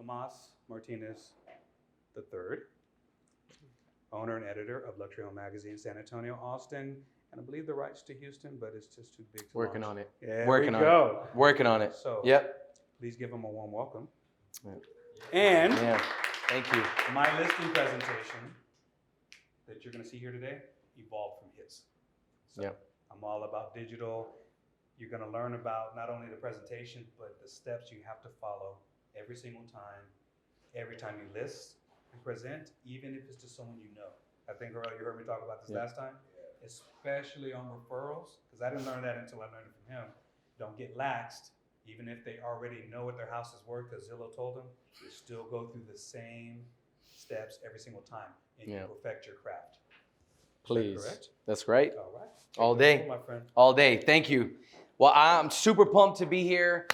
Tomas Martinez III, owner and editor of Luxury Home Magazine, San Antonio, Austin, and I believe the rights to Houston, but it's just too big to Working launch. on it. There Working we on go. it. Working on it. So, yep. Please give him a warm welcome. Yeah. And Yeah. Thank you. my listing presentation that you're going to see here today evolved from his. So Yep. I'm all about digital. You're going to learn about not only the presentation, but the steps you have to follow every single time you list and present, even if it's to someone you know. I think, Earl, you heard me talk about this last time, especially on referrals, because I didn't learn that until I learned it from him. Don't get laxed, even if they already know what their house is worth, because Zillow told them, you still go through the same steps every single time, and you perfect your craft. Please. Is that correct? That's right. All right. All day. My friend. All day. Thank you. Well, I'm super pumped to be here.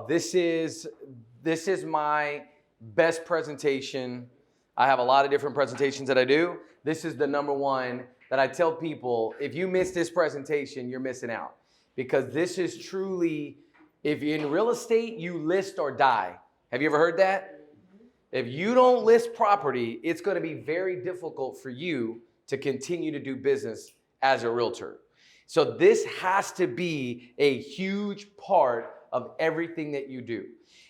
This is my best presentation. I have a lot of different presentations that I do. This is the number one that I tell people, if you miss this presentation, you're missing out. Because this is truly, if you're in real estate, you list or die. Have you ever heard that? If you don't list property, it's going to be very difficult for you to continue to do business as a realtor. So this has to be a huge part of everything that you do.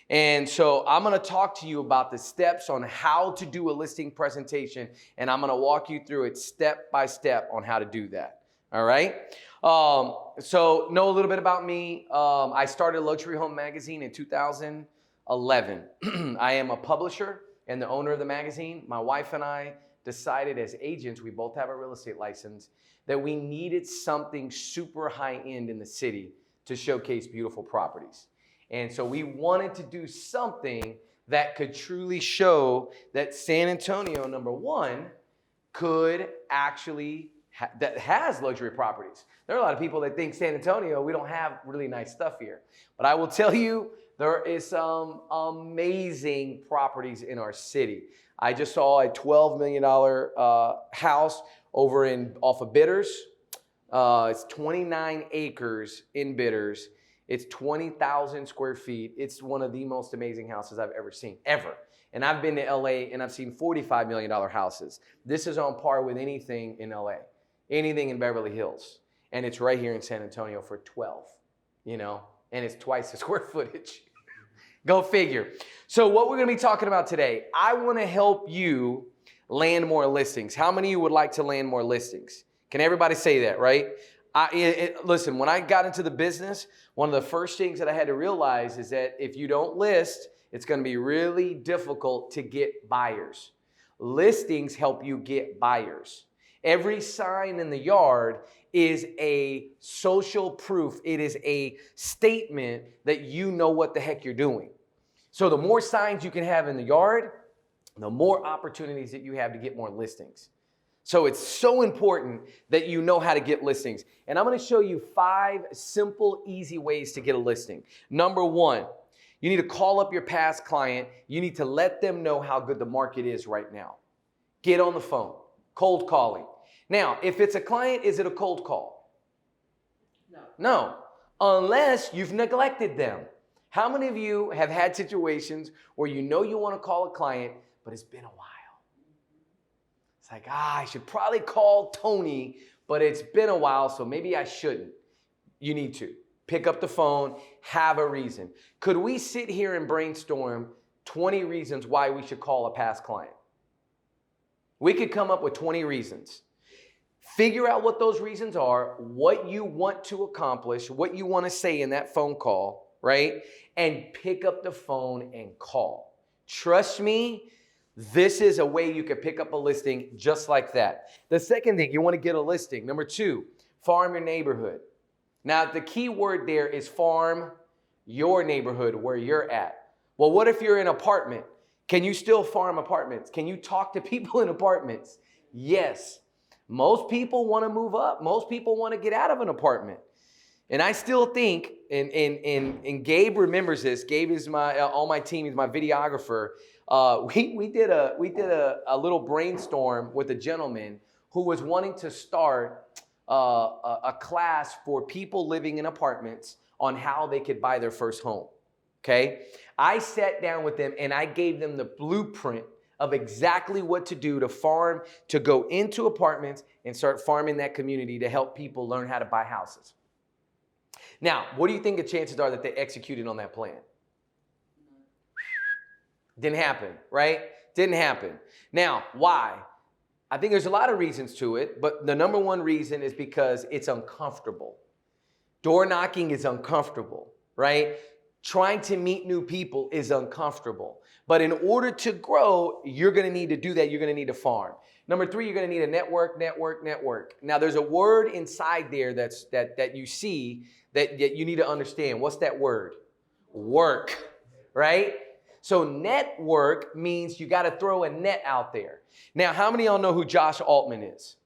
And so I'm going to talk to you about the steps on how to do a listing presentation, and I'm going to walk you through it step by step on how to do that. All right. So know a little bit about me. I started Luxury Home Magazine in 2011. I am a publisher and the owner of the magazine. My wife and I decided as agents, we both have a real estate license, that we needed something super high end in the city to showcase beautiful properties. And so we wanted to do something that could truly show that San Antonio, number one, could actually, that has luxury properties. There are a lot of people that think San Antonio, we don't have really nice stuff here. But I will tell you, there is some amazing properties in our city. I just saw a $12 million house over off of Bidders. It's 29 acres in Bidders. It's 20,000 square feet. It's one of the most amazing houses I've ever seen, ever. And I've been to LA and I've seen $45 million houses. This is on par with anything in LA, anything in Beverly Hills. And it's right here in San Antonio for 12, and it's twice the square footage. Go figure. So what we're gonna be talking about today, I wanna help you land more listings. How many of you would like to land more listings? Can everybody say that, right? Listen, when I got into the business, one of the first things that I had to realize is that if you don't list, it's going to be really difficult to get buyers. Listings help you get buyers. Every sign in the yard is a social proof. It is a statement that you know what the heck you're doing. So the more signs you can have in the yard, the more opportunities that you have to get more listings. So it's so important that you know how to get listings. And I'm going to show you 5 simple, easy ways to get a listing. Number 1, you need to call up your past client. You need to let them know how good the market is right now. Get on the phone. Cold calling. Now, if it's a client, is it a cold call? No, unless you've neglected them. How many of you have had situations where you know you want to call a client, but it's been a while? It's like, I should probably call Tony, but it's been a while, so maybe I shouldn't. You need to pick up the phone, have a reason. Could we sit here and brainstorm 20 reasons why we should call a past client? We could come up with 20 reasons. Figure out what those reasons are, what you want to accomplish, what you want to say in that phone call, right? And pick up the phone and call. Trust me, this is a way you can pick up a listing just like that. The second thing, you want to get a listing. Number 2, farm your neighborhood. Now, the key word there is farm your neighborhood where you're at. Well, what if you're in an apartment? Can you still farm apartments? Can you talk to people in apartments? Yes. Most people want to move up. Most people want to get out of an apartment. And I still think, and Gabe remembers this. Gabe is on my team. He's my videographer. We did a little brainstorm with a gentleman who was wanting to start a class for people living in apartments on how they could buy their first home. okay? I sat down with them and I gave them the blueprint of exactly what to do to farm, to go into apartments and start farming that community to help people learn how to buy houses. Now, what do you think the chances are that they executed on that plan? Didn't happen, right? Didn't happen. Now, why? I think there's a lot of reasons to it, but the number one reason is because it's uncomfortable. Door knocking is uncomfortable, right? Trying to meet new people is uncomfortable. But in order to grow, you're going to need to do that. You're going to need to farm. Number three, you're going to need a network. Now, there's a word inside there that you see that you need to understand. What's that word? Work, right? So network means you got to throw a net out there. Now, how many of y'all know who Josh Altman is?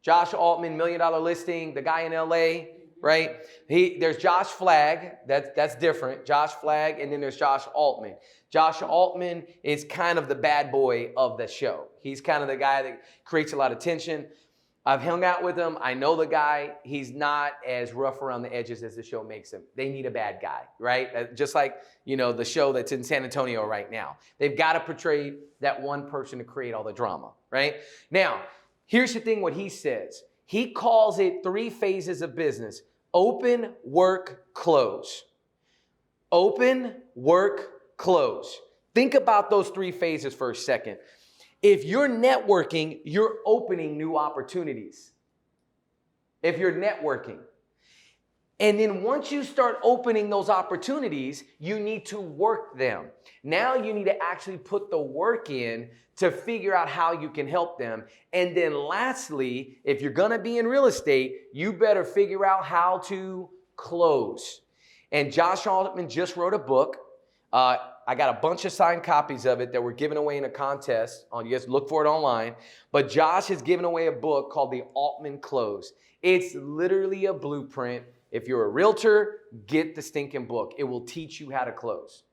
Josh Altman, $1 million listing, the guy in LA, right? There's Josh Flagg, that's different. Josh Flagg, and then there's Josh Altman. Josh Altman is kind of the bad boy of the show. He's kind of the guy that creates a lot of tension. I've hung out with him. I know the guy. He's not as rough around the edges as the show makes him. They need a bad guy, right? Just like, the show that's in San Antonio right now. They've got to portray that one person to create all the drama, right? Now, here's the thing what he says. He calls it 3 phases of business. Open, work, close. Open, work, close. Think about those 3 phases for a second. If you're networking, you're opening new opportunities. If you're networking. And then once you start opening those opportunities, you need to work them. Now you need to actually put the work in to figure out how you can help them. And then lastly, if you're gonna be in real estate, you better figure out how to close. And Josh Altman just wrote a book. I got a bunch of signed copies of it that were given away in a contest. You guys look for it online. But Josh has given away a book called The Altman Close. It's literally a blueprint. If you're a realtor, get the stinking book. It will teach you how to close.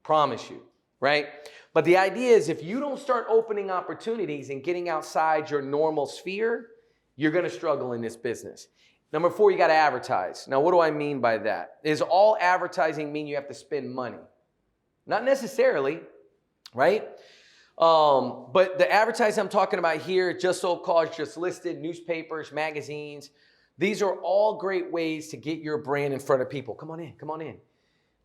Promise you, right? But the idea is if you don't start opening opportunities and getting outside your normal sphere, you're going to struggle in this business. Number 4, you got to advertise. Now, what do I mean by that? Is all advertising mean you have to spend money? Not necessarily, right? But the advertising I'm talking about here, Just Sold Cars, Just Listed, newspapers, magazines, these are all great ways to get your brand in front of people. Come on in, come on in.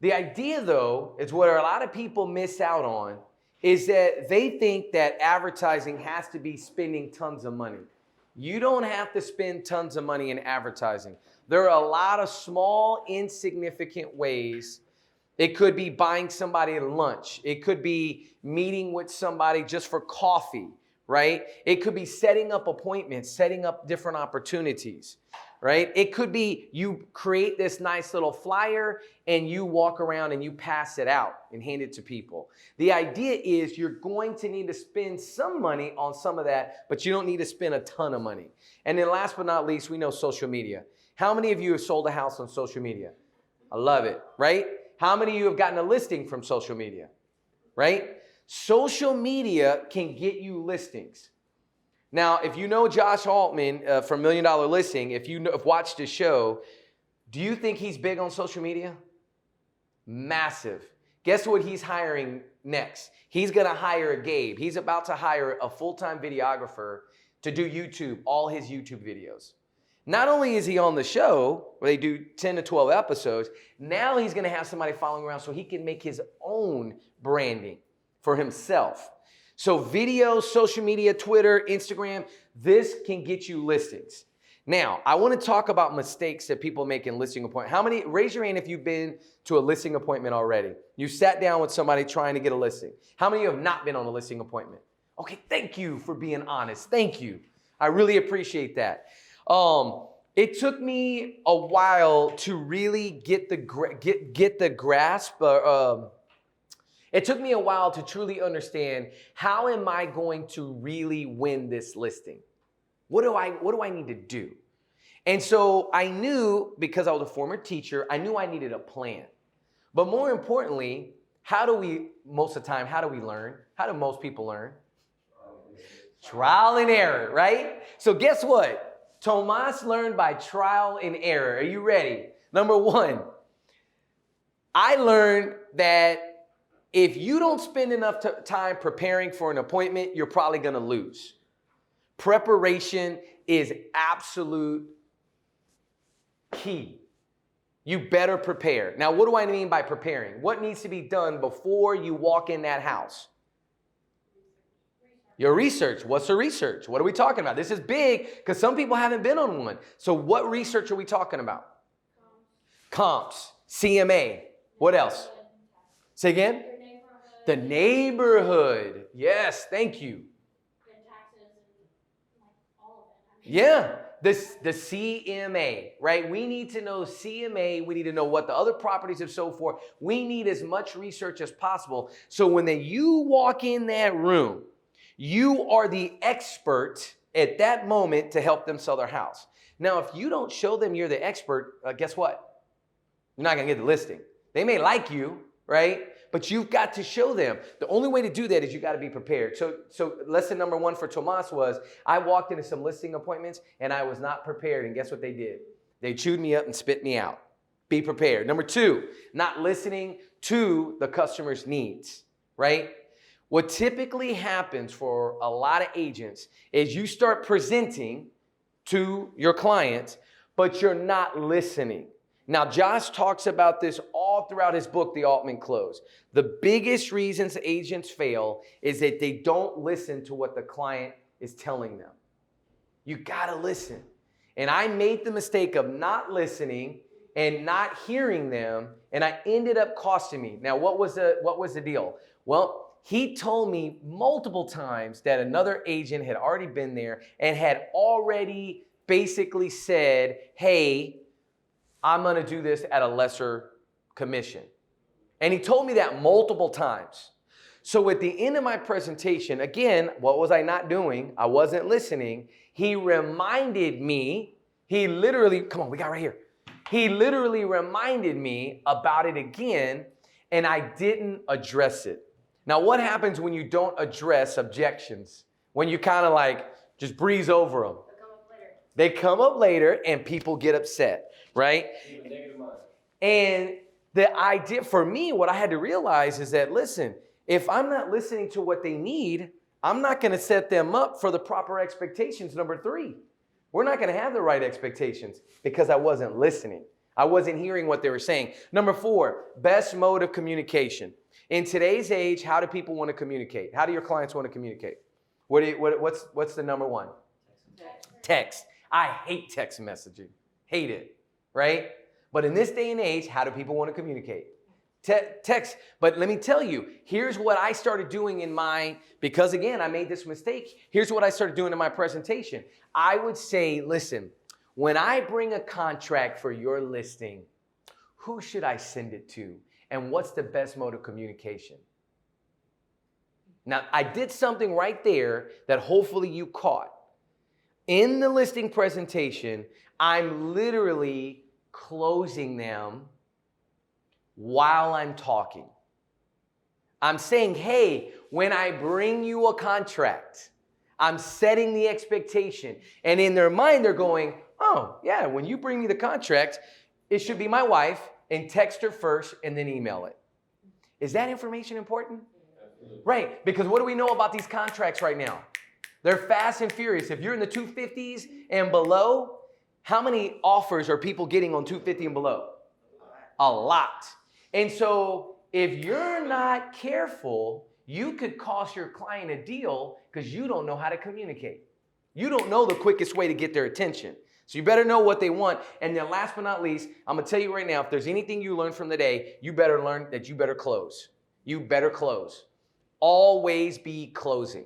The idea, though, is what a lot of people miss out on is that they think that advertising has to be spending tons of money. You don't have to spend tons of money in advertising. There are a lot of small, insignificant ways. It could be buying somebody lunch. It could be meeting with somebody just for coffee, right? It could be setting up appointments, setting up different opportunities, right? It could be you create this nice little flyer and you walk around and you pass it out and hand it to people. The idea is you're going to need to spend some money on some of that, but you don't need to spend a ton of money. And then last but not least, we know social media. How many of you have sold a house on social media? I love it, right? How many of you have gotten a listing from social media, right? Social media can get you listings. Now, if you know Josh Altman from $1 Million Listing, if you've watched his show, do you think he's big on social media? Massive. Guess what he's hiring next? He's going to hire a Gabe. He's about to hire a full-time videographer to do YouTube, all his YouTube videos. Not only is he on the show, where they do 10 to 12 episodes, now he's going to have somebody following around so he can make his own branding for himself. So video, social media, Twitter, Instagram, this can get you listings. Now, I want to talk about mistakes that people make in listing appointments. How many, raise your hand if you've been to a listing appointment already. You sat down with somebody trying to get a listing. How many of you have not been on a listing appointment? Okay, thank you for being honest. Thank you. I really appreciate that. It took me a while to really get the grasp. It took me a while to truly understand, how am I going to really win this listing? What do I need to do? And so I knew, because I was a former teacher, I knew I needed a plan. But more importantly, most of the time, how do we learn? How do most people learn? Trial and error, right? So guess what? Tomas learned by trial and error. Are you ready? Number 1, I learned that if you don't spend enough time preparing for an appointment, you're probably going to lose. Preparation is absolute key. You better prepare. Now, what do I mean by preparing? What needs to be done before you walk in that house? Your research. What's the research? What are we talking about? This is big because some people haven't been on one. So what research are we talking about? Comps, CMA. What else? Say again? The neighborhood. Yes, thank you. Yeah, the CMA, right? We need to know CMA. We need to know what the other properties have sold for. We need as much research as possible. So when you walk in that room, you are the expert at that moment to help them sell their house. Now, if you don't show them you're the expert, guess what? You're not going to get the listing. They may like you, right? But you've got to show them. The only way to do that is you got to be prepared. So lesson number one for Tomas was I walked into some listing appointments and I was not prepared. And guess what they did? They chewed me up and spit me out. Be prepared. Number two, not listening to the customer's needs, right? What typically happens for a lot of agents is you start presenting to your clients, but you're not listening. Now, Josh talks about this all throughout his book, The Altman Close. The biggest reasons agents fail is that they don't listen to what the client is telling them. You gotta listen. And I made the mistake of not listening and not hearing them, and I ended up costing me. Now, what was the deal? Well, he told me multiple times that another agent had already been there and had already basically said, hey, I'm gonna do this at a lesser commission. And he told me that multiple times. So at the end of my presentation, again, what was I not doing? I wasn't listening. He reminded me, he literally reminded me about it again, and I didn't address it. Now, what happens when you don't address objections? When you kind of like just breeze over them? They come up later and people get upset, right? And the idea for me, what I had to realize is that, listen, if I'm not listening to what they need, I'm not going to set them up for the proper expectations. Number three, we're not going to have the right expectations because I wasn't listening. I wasn't hearing what they were saying. Number four, best mode of communication. In today's age, how do people want to communicate? How do your clients want to communicate? What's the number one? Text. I hate text messaging. Hate it, right? But in this day and age, how do people want to communicate? Text. But let me tell you, here's what I started doing because again, I made this mistake. Here's what I started doing in my presentation. I would say, listen, when I bring a contract for your listing, who should I send it to? And what's the best mode of communication? Now, I did something right there that hopefully you caught. In the listing presentation, I'm literally closing them while I'm talking. I'm saying, hey, when I bring you a contract, I'm setting the expectation. And in their mind, they're going, oh, yeah, when you bring me the contract, it should be my wife, and text her first and then email it. Is that information important? Absolutely. Right, because what do we know about these contracts right now? They're fast and furious. If you're in the 250s and below, how many offers are people getting on 250 and below? A lot. And so if you're not careful, you could cost your client a deal because you don't know how to communicate. You don't know the quickest way to get their attention. So you better know what they want. And then last but not least, I'm going to tell you right now, if there's anything you learn from the day, you better learn that you better close. You better close. Always be closing.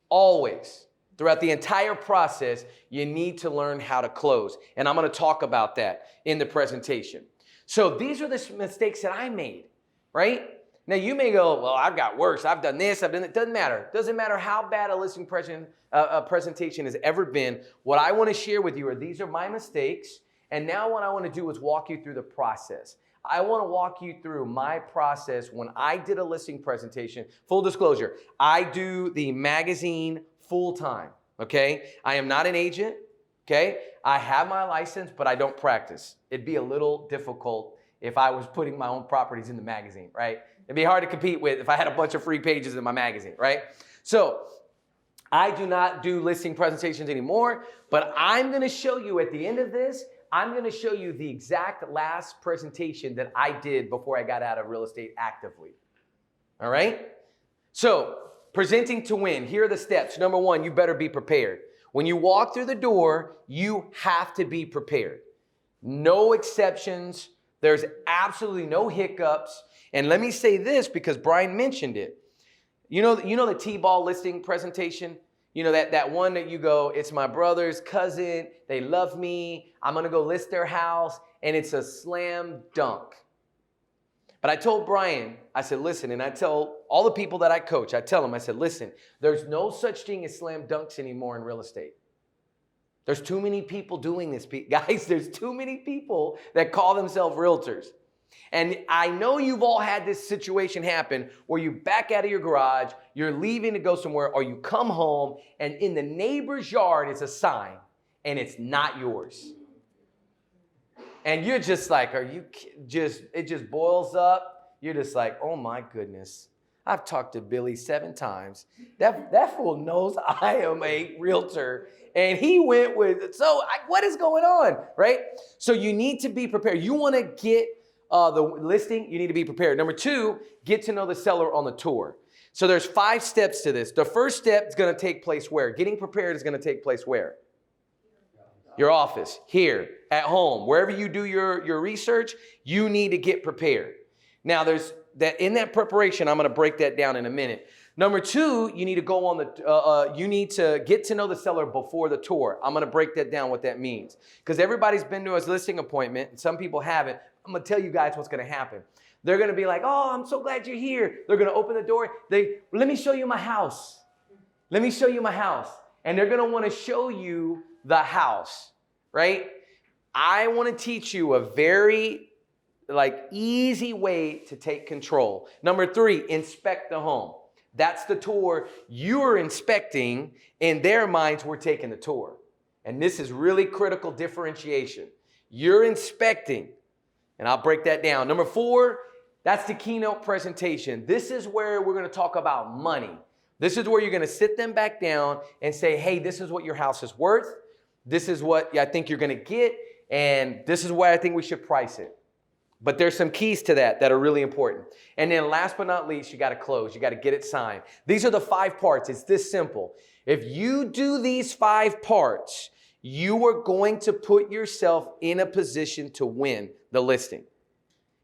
Always. Throughout the entire process, you need to learn how to close. And I'm going to talk about that in the presentation. So these are the mistakes that I made, right? Now you may go, well, I've got worse. I've done this. I've done that. Doesn't matter. Doesn't matter how bad a listing presentation has ever been. What I want to share with you are these are my mistakes. And now what I want to do is walk you through the process. I want to walk you through my process when I did a listing presentation. Full disclosure, I do the magazine full time, okay? I am not an agent, okay? I have my license, but I don't practice. It'd be a little difficult if I was putting my own properties in the magazine, right? It'd be hard to compete with if I had a bunch of free pages in my magazine, right? So I do not do listing presentations anymore, but I'm gonna show you at the end of this, I'm gonna show you the exact last presentation that I did before I got out of real estate actively. All right? So, presenting to win, here are the steps. Number one, you better be prepared. When you walk through the door, you have to be prepared. No exceptions. There's absolutely no hiccups. And let me say this because Brian mentioned it. You know the T-ball listing presentation? You know that one that you go, it's my brother's cousin, they love me, I'm gonna go list their house, and it's a slam dunk. But I told Brian, I said, listen, and I tell all the people that I coach, I tell them, I said, listen, there's no such thing as slam dunks anymore in real estate. There's too many people doing this, guys. There's too many people that call themselves realtors. And I know you've all had this situation happen where you back out of your garage, you're leaving to go somewhere, or you come home and in the neighbor's yard is a sign and it's not yours. And you're just like, it just boils up. You're just like, oh my goodness. I've talked to Billy 7 times. That fool knows I am a realtor. And he went with, what is going on, right? So you need to be prepared. You want to get the listing, you need to be prepared. Number 2, get to know the seller on the tour. So there's 5 steps to this. The first step is going to take place where? Getting prepared is going to take place where? Your office, here, at home, wherever you do your research, you need to get prepared. Now there's that in that preparation, I'm going to break that down in a minute. Number 2, you need to go on you need to get to know the seller before the tour. I'm going to break that down, what that means. Because everybody's been to a listing appointment, and some people haven't. I'm going to tell you guys what's going to happen. They're going to be like, oh, I'm so glad you're here. They're going to open the door. Let me show you my house. Let me show you my house. And they're going to want to show you the house, right? I want to teach you a very easy way to take control. Number 3, inspect the home. That's the tour you're inspecting. In their minds, we're taking the tour. And this is really critical differentiation. You're inspecting. And I'll break that down. Number 4, that's the keynote presentation. This is where we're going to talk about money. This is where you're going to sit them back down and say, hey, this is what your house is worth. This is what I think you're going to get. And this is why I think we should price it. But there's some keys to that are really important. And then last but not least, you got to close. You got to get it signed. These are the 5 parts. It's this simple. If you do these 5 parts, you are going to put yourself in a position to win the listing.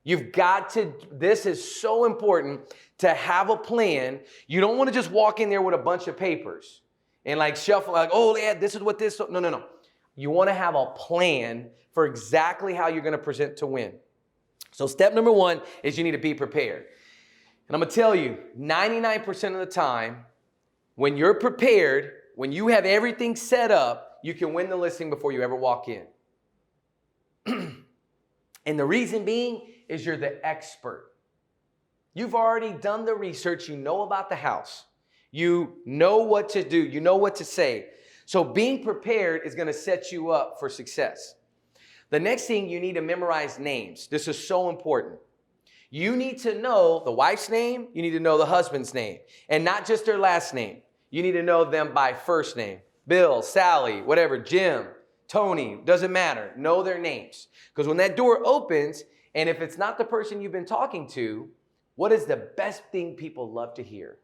You've got to, this is so important to have a plan. You don't want to just walk in there with a bunch of papers and shuffle oh yeah, this is what this, no. You want to have a plan for exactly how you're going to present to win. So step number 1 is you need to be prepared. And I'm going to tell you, 99% of the time, when you're prepared, when you have everything set up, you can win the listing before you ever walk in. And the reason being is you're the expert. You've already done the research. You know about the house. You know what to do. You know what to say. So being prepared is going to set you up for success. The next thing, you need to memorize names. This is so important. You need to know the wife's name. You need to know the husband's name. And not just their last name. You need to know them by first name. Bill, Sally, whatever, Jim, Tony, doesn't matter. Know their names. Because when that door opens, and if it's not the person you've been talking to, what is the best thing people love to hear?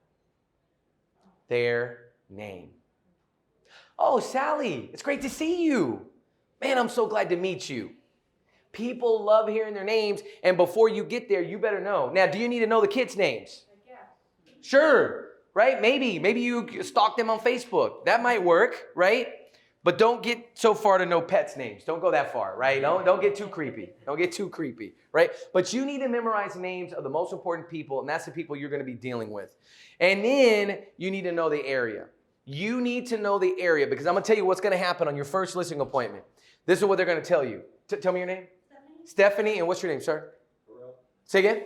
Their name. Oh, Sally, it's great to see you. Man, I'm so glad to meet you. People love hearing their names, and before you get there, you better know. Now, do you need to know the kids' names? Yeah. Sure, right? Maybe you stalk them on Facebook. That might work, right? But don't get so far to know pets' names. Don't go that far, right? Don't get too creepy. Don't get too creepy, right? But you need to memorize names of the most important people, and that's the people you're going to be dealing with. And then you need to know the area. You need to know the area because I'm going to tell you what's going to happen on your first listing appointment. This is what they're going to tell you. Tell me your name. Stephanie, and what's your name, sir? Harrell. Say again?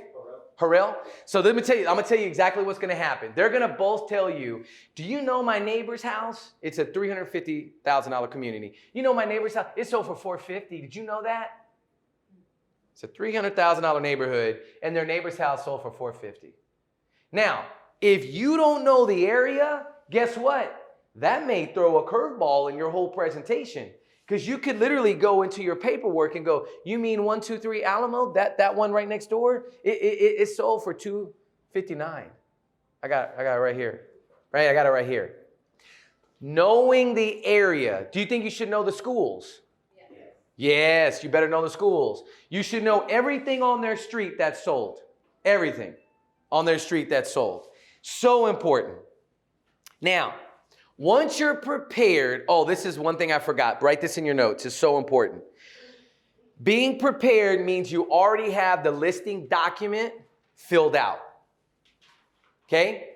Harrell. So let me tell you, I'm going to tell you exactly what's going to happen. They're going to both tell you, do you know my neighbor's house? It's a $350,000 community. You know my neighbor's house? It sold for $450,000. Did you know that? It's a $300,000 neighborhood, and their neighbor's house sold for $450,000. Now, if you don't know the area, guess what? That may throw a curveball in your whole presentation, because you could literally go into your paperwork and go, you mean 123 Alamo? That one right next door? It sold for $259,000. I got it right here. Right? I got it right here. Knowing the area. Do you think you should know the schools? Yes, you better know the schools. You should know everything on their street that's sold. Everything on their street that's sold. So important. Now, once you're prepared, this is one thing I forgot. Write this in your notes. It's so important. Being prepared means you already have the listing document filled out. Okay?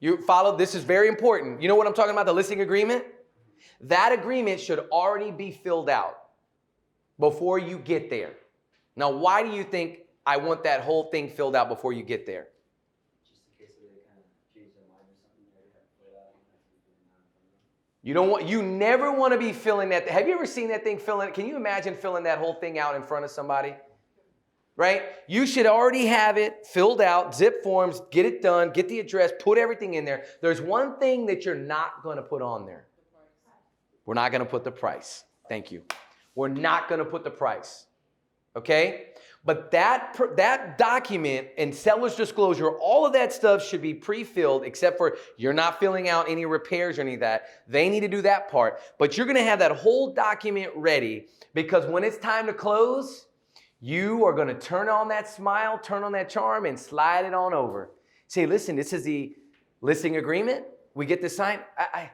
You follow, this is very important. You know what I'm talking about, the listing agreement? That agreement should already be filled out before you get there. Now, why do you think I want that whole thing filled out before you get there? Just in case they kind of change their mind or something, they have to fill out. You don't want, you never want to be filling that. Have you ever seen that thing filling? Can you imagine filling that whole thing out in front of somebody? Right? You should already have it filled out, zip forms, get it done, get the address, put everything in there. There's one thing that you're not going to put on there. We're not going to put the price. Thank you. We're not going to put the price. Okay? But that document and seller's disclosure, all of that stuff should be pre-filled, except for you're not filling out any repairs or any of that. They need to do that part. But you're going to have that whole document ready, because when it's time to close, you are going to turn on that smile, turn on that charm, and slide it on over. Say, listen, this is the listing agreement. We get the sign. I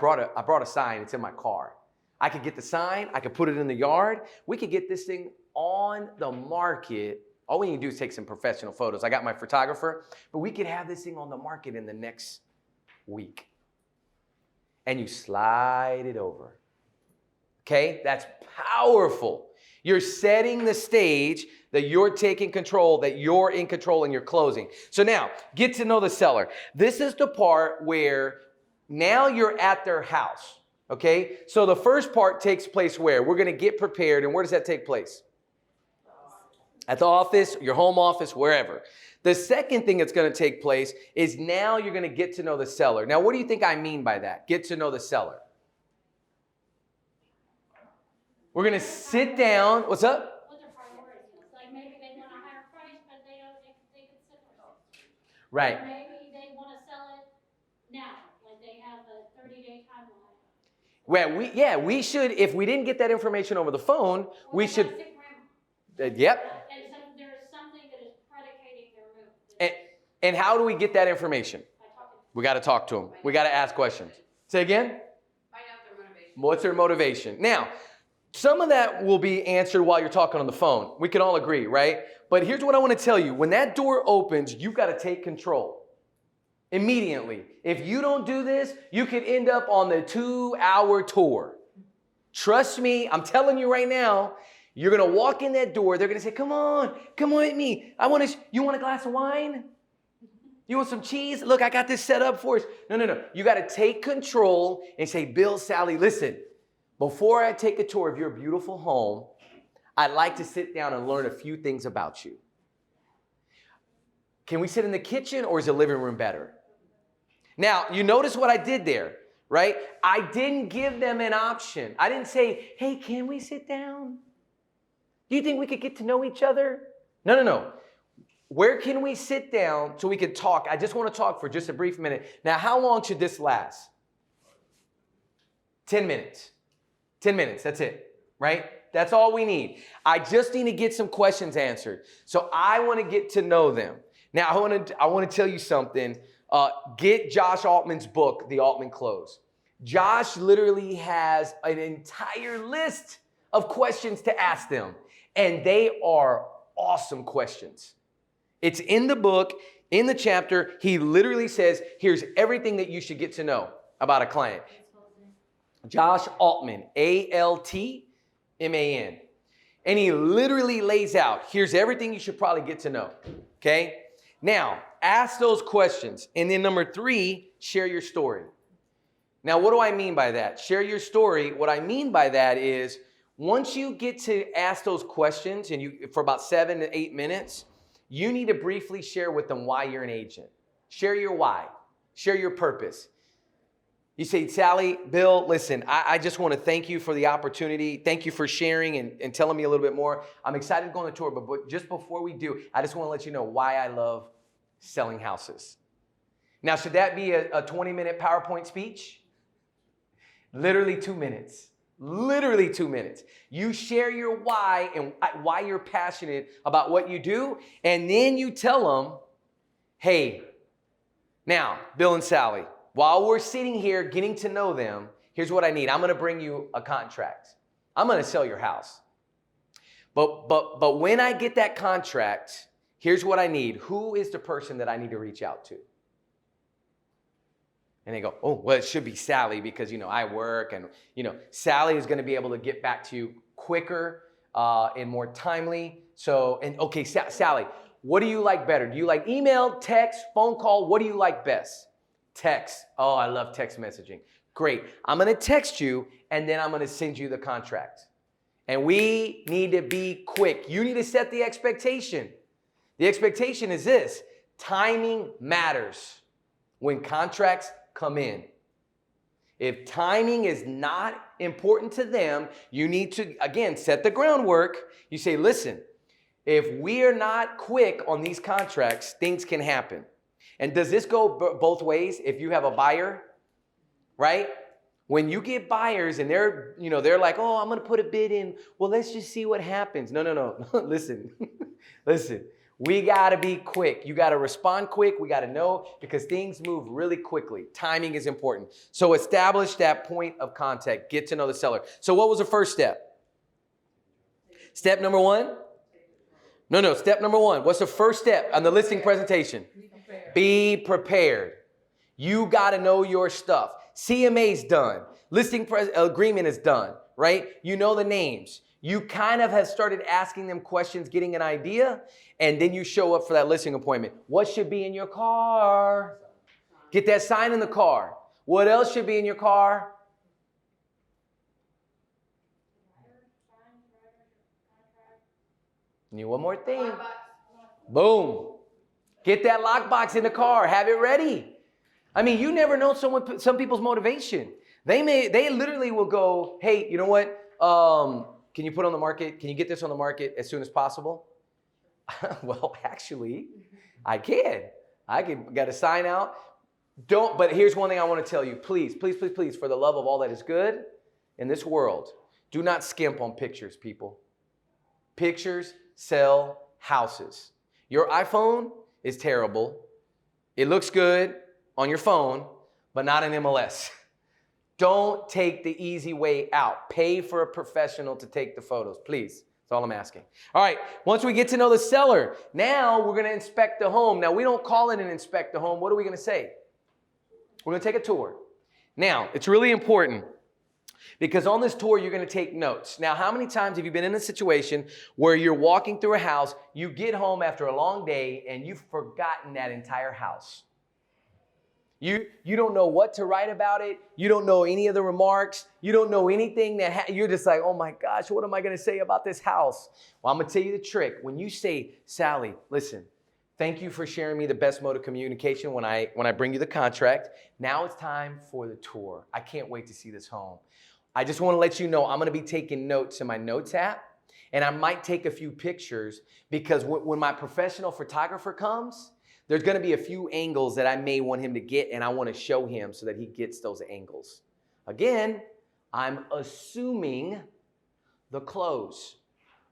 brought a sign. It's in my car. I could get the sign. I could put it in the yard. We could get this thing on the market. All we need to do is take some professional photos. I got my photographer, but we could have this thing on the market in the next week. And you slide it over. Okay? That's powerful. You're setting the stage that you're taking control, that you're in control and you're closing. So now, get to know the seller. This is the part where now you're at their house, okay? So the first part takes place where? We're going to get prepared, and where does that take place? At the office, your home office, wherever. The second thing that's going to take place is now you're going to get to know the seller. Now, what do you think I mean by that? Get to know the seller. We're going to sit down. What's up? What their priorities is. Like maybe they want a higher price, but they could sit for it. Right. Or maybe they want to sell it now, like they have a 30-day timeline. Well, we should, if we didn't get that information over the phone, we should. Yep. And so there's something that is predicating their move. And how do we get that information? We got to talk to them. We got to ask questions. Say again? Find out their motivation. What's their motivation? Now, some of that will be answered while you're talking on the phone. We can all agree, right? But here's what I want to tell you. When that door opens, you've got to take control immediately. If you don't do this, you could end up on the 2-hour tour. Trust me, I'm telling you right now, you're going to walk in that door. They're going to say, come on with me. You want a glass of wine? You want some cheese? Look, I got this set up for us. No. You got to take control and say, Bill, Sally, listen. Before I take a tour of your beautiful home, I'd like to sit down and learn a few things about you. Can we sit in the kitchen, or is the living room better? Now, you notice what I did there, right? I didn't give them an option. I didn't say, hey, can we sit down? Do you think we could get to know each other? No. Where can we sit down so we can talk? I just want to talk for just a brief minute. Now, how long should this last? 10 minutes. 10 minutes, that's it, right? That's all we need. I just need to get some questions answered. So I want to get to know them. Now, I want to tell you something. Get Josh Altman's book, The Altman Close. Josh literally has an entire list of questions to ask them, and they are awesome questions. It's in the book, in the chapter. He literally says, here's everything that you should get to know about a client. Josh Altman, A-L-T-M-A-N. And he literally lays out, here's everything you should probably get to know, okay? Now, ask those questions. And then number 3, share your story. Now, what do I mean by that? Share your story. What I mean by that is, Once you get to ask those questions and you for about 7 to 8 minutes, you need to briefly share with them why you're an agent. Share your why. Share your purpose. You say, Sally, Bill, listen, I just want to thank you for the opportunity. Thank you for sharing and telling me a little bit more. I'm excited to go on the tour, but just before we do, I just want to let you know why I love selling houses. Now, should that be a 20-minute PowerPoint speech? Literally 2 minutes. Literally 2 minutes. You share your why and why you're passionate about what you do, and then you tell them, hey, now, Bill and Sally, while we're sitting here getting to know them, here's what I need. I'm going to bring you a contract. I'm going to sell your house. But when I get that contract, here's what I need. Who is the person that I need to reach out to? And they go, oh, well, it should be Sally because, I work and, Sally is going to be able to get back to you quicker and more timely. So, and okay, Sally, what do you like better? Do you like email, text, phone call? What do you like best? Text. Oh, I love text messaging. Great. I'm going to text you and then I'm going to send you the contract. And we need to be quick. You need to set the expectation. The expectation is this: timing matters when contracts come in. If timing is not important to them, you need to, again, set the groundwork. You say, listen, if we are not quick on these contracts, things can happen. And does this go both ways? If you have a buyer, right? When you get buyers and they're like, oh, I'm going to put a bid in. Well, let's just see what happens. No. Listen. We got to be quick. You got to respond quick. We got to know because things move really quickly. Timing is important. So establish that point of contact. Get to know the seller. So what was the first step? Step number one? No. Step number one. What's the first step on the listing presentation? Be prepared. You got to know your stuff. CMA's done. Listing agreement is done, right? You know the names. You kind of have started asking them questions, getting an idea, and then you show up for that listing appointment. What should be in your car? Get that sign in the car. What else should be in your car? Need one more thing. Boom. Get that lockbox in the car. Have it ready. I mean, you never know some people's motivation. They literally will go, hey, you know what? Can you put on the market? Can you get this on the market as soon as possible? Well, actually, I can. Got a sign out. But here's one thing I want to tell you. Please, for the love of all that is good in this world, do not skimp on pictures, people. Pictures sell houses. Your iPhone is terrible. It looks good on your phone, but not in MLS. Don't take the easy way out. Pay for a professional to take the photos, please. That's all I'm asking. All right, once we get to know the seller, now we're going to inspect the home. Now, we don't call it an inspect the home. What are we going to say? We're going to take a tour. Now, it's really important because on this tour, you're going to take notes. Now, how many times have you been in a situation where you're walking through a house, you get home after a long day, and you've forgotten that entire house? You don't know what to write about it. You don't know any of the remarks. You don't know anything you're just like, oh my gosh, what am I going to say about this house? Well, I'm going to tell you the trick. When you say, Sally, listen, thank you for sharing me the best mode of communication when I bring you the contract. Now it's time for the tour. I can't wait to see this home. I just want to let you know I'm going to be taking notes in my notes app, and I might take a few pictures because when my professional photographer comes, there's going to be a few angles that I may want him to get, and I want to show him so that he gets those angles. Again, I'm assuming the close.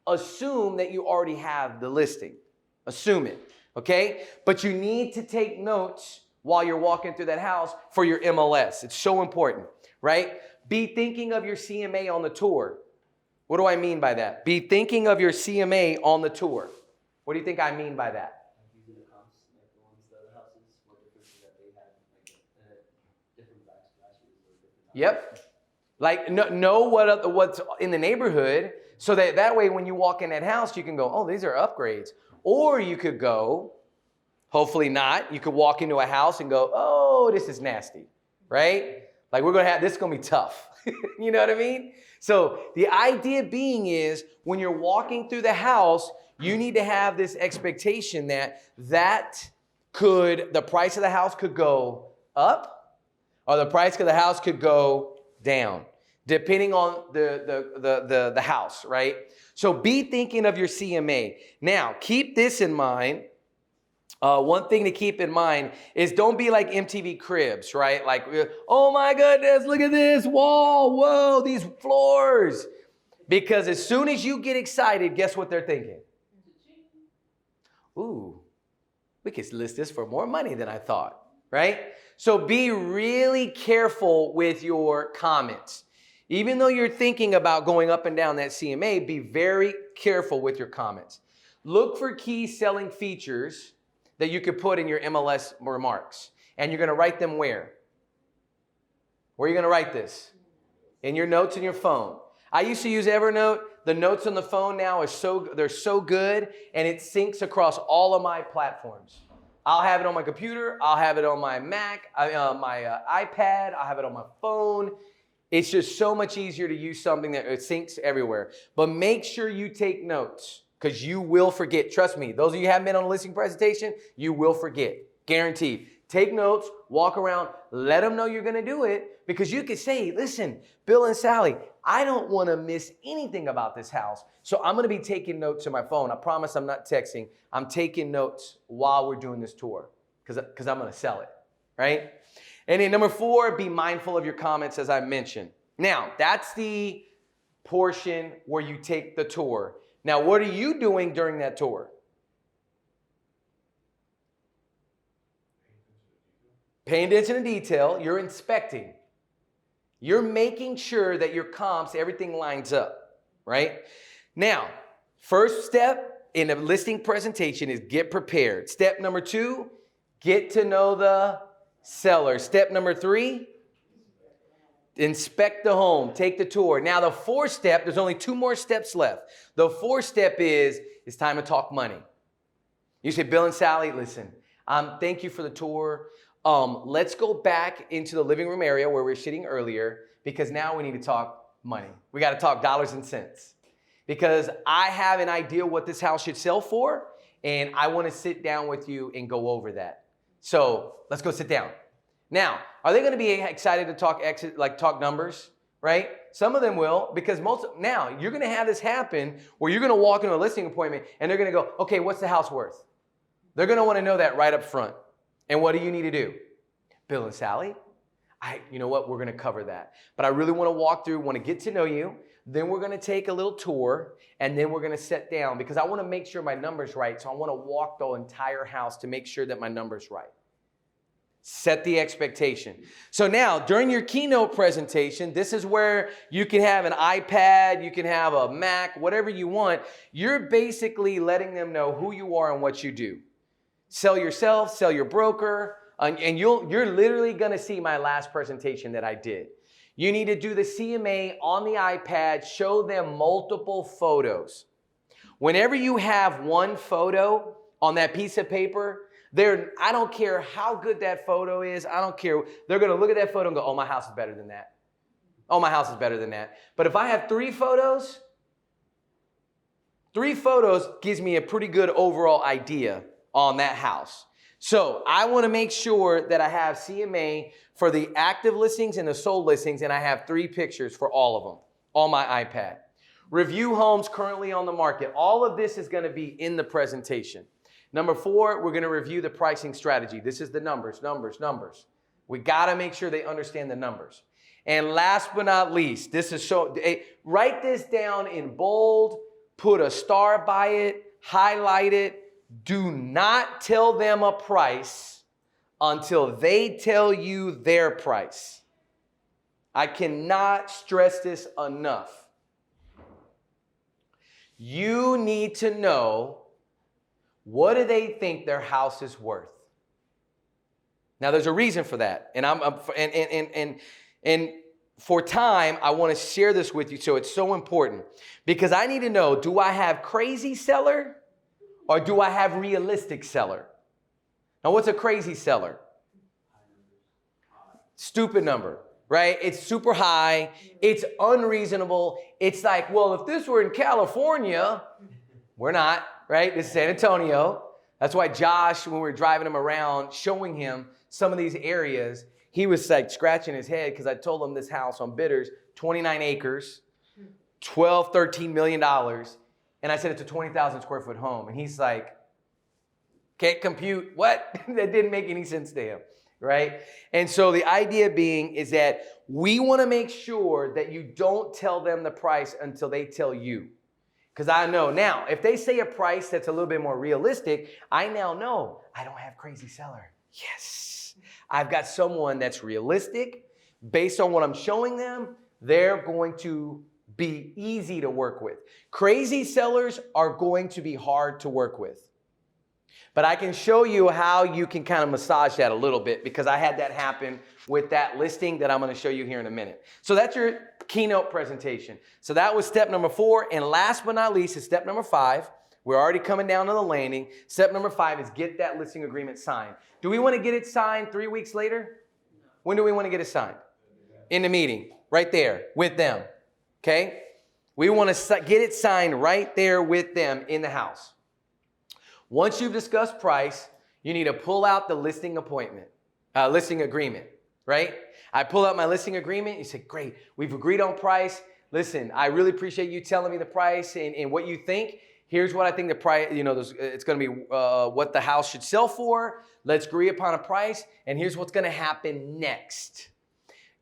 Assume that you already have the listing. Assume it, okay? But you need to take notes while you're walking through that house for your MLS. It's so important, right? Be thinking of your CMA on the tour. What do I mean by that? Be thinking of your CMA on the tour. What do you think I mean by that? Yep. Like know what's in the neighborhood so that way when you walk in that house, you can go, oh, these are upgrades. Or you could go, hopefully not, you could walk into a house and go, oh, this is nasty, right? Like this is going to be tough. You know what I mean? So the idea being is when you're walking through the house, you need to have this expectation that the price of the house could go up or the price of the house could go down, depending on the house, right? So be thinking of your CMA. Now, keep this in mind. One thing to keep in mind is don't be like MTV Cribs, right? Like, oh my goodness, look at this wall. Whoa, these floors. Because as soon as you get excited, guess what they're thinking? Ooh, we could list this for more money than I thought, right? So be really careful with your comments. Even though you're thinking about going up and down that CMA, be very careful with your comments. Look for key selling features that you could put in your MLS remarks. And you're going to write them where? Where are you going to write this? In your notes in your phone. I used to use Evernote. The notes on the phone now they're so good, and it syncs across all of my platforms. I'll have it on my computer. I'll have it on my Mac, my iPad. I'll have it on my phone. It's just so much easier to use something that it syncs everywhere. But make sure you take notes because you will forget. Trust me, those of you who haven't been on a listing presentation, you will forget. Guaranteed. Take notes, walk around, let them know you're going to do it because you could say, listen, Bill and Sally, I don't want to miss anything about this house. So I'm going to be taking notes on my phone. I promise I'm not texting. I'm taking notes while we're doing this tour because I'm going to sell it, right? And then number 4, be mindful of your comments as I mentioned. Now, that's the portion where you take the tour. Now, what are you doing during that tour? Paying attention to detail. You're inspecting. You're making sure that your comps, everything lines up, right? Now, first step in a listing presentation is get prepared. Step number 2, get to know the seller. Step number 3, inspect the home, take the tour. Now the 4th step, there's only 2 more steps left. The 4th step is, it's time to talk money. You say, Bill and Sally, listen, thank you for the tour. Let's go back into the living room area where we were sitting earlier because now we need to talk money. We got to talk dollars and cents because I have an idea what this house should sell for and I want to sit down with you and go over that. So let's go sit down. Now, are they going to be excited to talk talk numbers, right? Some of them will because now you're going to have this happen where you're going to walk into a listing appointment and they're going to go, okay, what's the house worth? They're going to want to know that right up front. And what do you need to do? Bill and Sally, you know what? We're going to cover that. But I really want to walk through, want to get to know you. Then we're going to take a little tour and then we're going to sit down because I want to make sure my number's right. So I want to walk the entire house to make sure that my number's right. Set the expectation. So now during your keynote presentation, this is where you can have an iPad, you can have a Mac, whatever you want. You're basically letting them know who you are and what you do. Sell yourself, sell your broker, and you're literally going to see my last presentation that I did. You need to do the CMA on the iPad, show them multiple photos. Whenever you have one photo on that piece of paper, I don't care how good that photo is, I don't care. They're going to look at that photo and go, oh, my house is better than that. Oh, my house is better than that. But if I have 3 photos gives me a pretty good overall idea on that house. So I want to make sure that I have CMA for the active listings and the sold listings, and I have 3 pictures for all of them on my iPad. Review homes currently on the market. All of this is going to be in the presentation. Number 4, we're going to review the pricing strategy. This is the numbers. We got to make sure they understand the numbers. And last but not least, write this down in bold, put a star by it, highlight it. Do not tell them a price until they tell you their price. I cannot stress this enough. You need to know, what do they think their house is worth? Now, there's a reason for that, and for time, I want to share this with you, so it's so important because I need to know: do I have crazy seller, or do I have realistic seller? Now, what's a crazy seller? Stupid number. right? It's super high. It's unreasonable. It's like, well, if this were in California, we're not, right? This is San Antonio. That's why Josh, when we were driving him around, showing him some of these areas, he was like scratching his head because I told him this house on Bitters, 29 acres, $13 million. And I said it's a 20,000 square foot home. And he's like, can't compute what? That didn't make any sense to him, right? And so the idea being is that we want to make sure that you don't tell them the price until they tell you. Because I know now, if they say a price that's a little bit more realistic, I now know I don't have crazy seller. Yes. I've got someone that's realistic. Based on what I'm showing them, they're going to be easy to work with. Crazy sellers are going to be hard to work with. But I can show you how you can kind of massage that a little bit because I had that happen with that listing that I'm going to show you here in a minute. So that's your keynote presentation. So that was step number 4. And last but not least is step number 5. We're already coming down to the landing. Step number 5 is get that listing agreement signed. Do we want to get it signed 3 weeks later? When do we want to get it signed? In the meeting, right there with them. Okay? We want to get it signed right there with them in the house. Once you've discussed price, you need to pull out the listing agreement, right? I pull out my listing agreement. You say, great, we've agreed on price. Listen, I really appreciate you telling me the price and what you think. Here's what I think the price, it's going to be what the house should sell for. Let's agree upon a price. And here's what's going to happen next.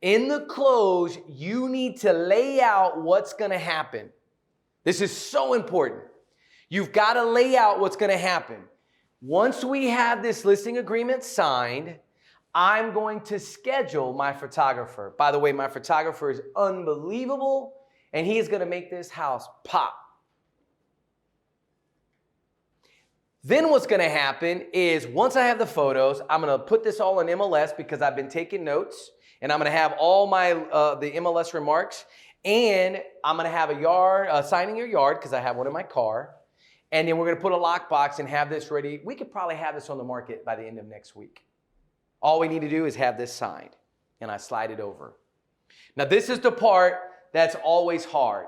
In the close, you need to lay out what's going to happen. This is so important. You've got to lay out what's going to happen. Once we have this listing agreement signed, I'm going to schedule my photographer. By the way, my photographer is unbelievable, and he is going to make this house pop. Then what's going to happen is once I have the photos, I'm going to put this all in MLS because I've been taking notes, and I'm going to have all my the MLS remarks, and I'm going to have a yard signing your yard because I have one in my car. And then we're going to put a lockbox and have this ready. We could probably have this on the market by the end of next week. All we need to do is have this signed. And I slide it over. Now, this is the part that's always hard.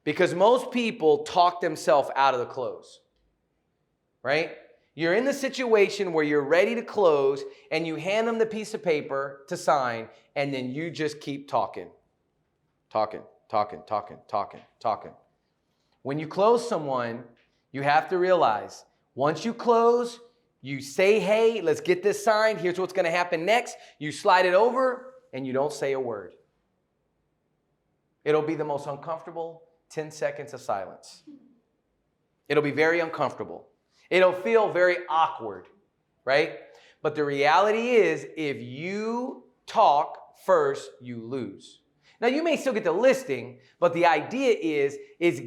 Because most people talk themselves out of the close. Right? You're in the situation where you're ready to close and you hand them the piece of paper to sign. And then you just keep talking. Talking. When you close someone, you have to realize, once you close, you say, hey, let's get this signed. Here's what's going to happen next. You slide it over, and you don't say a word. It'll be the most uncomfortable 10 seconds of silence. It'll be very uncomfortable. It'll feel very awkward, right? But the reality is, if you talk first, you lose. Now, you may still get the listing, but the idea is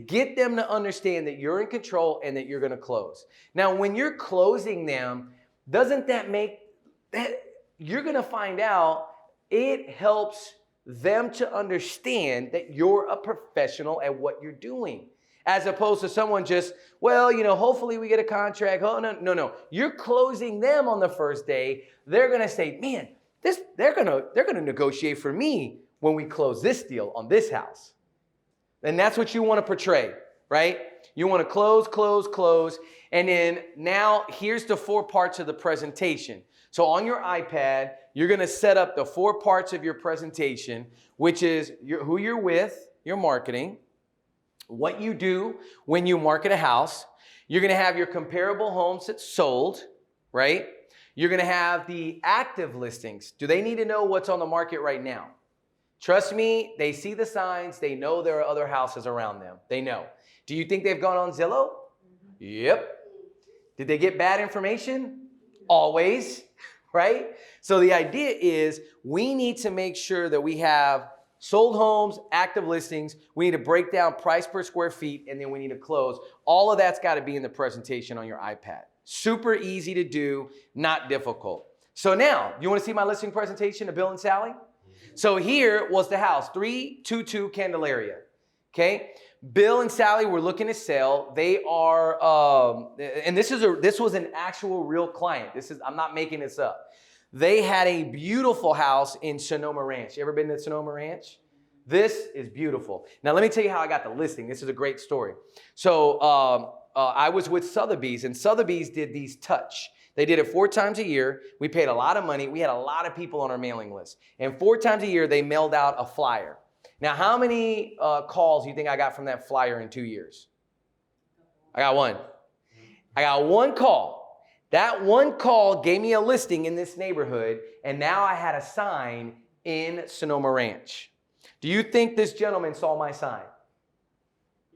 get them to understand that you're in control and that you're going to close. Now, when you're closing them, doesn't that make that you're going to find out it helps them to understand that you're a professional at what you're doing, as opposed to someone just, well, hopefully we get a contract. Oh, no. You're closing them on the first day. They're going to say, man, they're going to negotiate for me when we close this deal on this house. And that's what you want to portray, right? You want to close. And then now here's the 4 parts of the presentation. So on your iPad, you're going to set up the 4 parts of your presentation, which is who you're with, your marketing, what you do when you market a house. You're going to have your comparable homes that's sold, right? You're going to have the active listings. Do they need to know what's on the market right now? Trust me, they see the signs. They know there are other houses around them. They know. Do you think they've gone on Zillow? Yep. Did they get bad information? Always, right? So the idea is we need to make sure that we have sold homes, active listings. We need to break down price per square feet, and then we need to close. All of that's got to be in the presentation on your iPad. Super easy to do, not difficult. So now, you want to see my listing presentation of Bill and Sally? So here was the house, 322 Candelaria, okay? Bill and Sally were looking to sell. They are, and this was an actual real client. I'm not making this up. They had a beautiful house in Sonoma Ranch. You ever been to Sonoma Ranch? This is beautiful. Now, let me tell you how I got the listing. This is a great story. So I was with Sotheby's, and Sotheby's did these touch. They did it 4 times a year. We paid a lot of money. We had a lot of people on our mailing list. And 4 times a year, they mailed out a flyer. Now, how many calls do you think I got from that flyer in 2 years? I got 1. I got 1 call. That 1 call gave me a listing in this neighborhood, and now I had a sign in Sonoma Ranch. Do you think this gentleman saw my sign?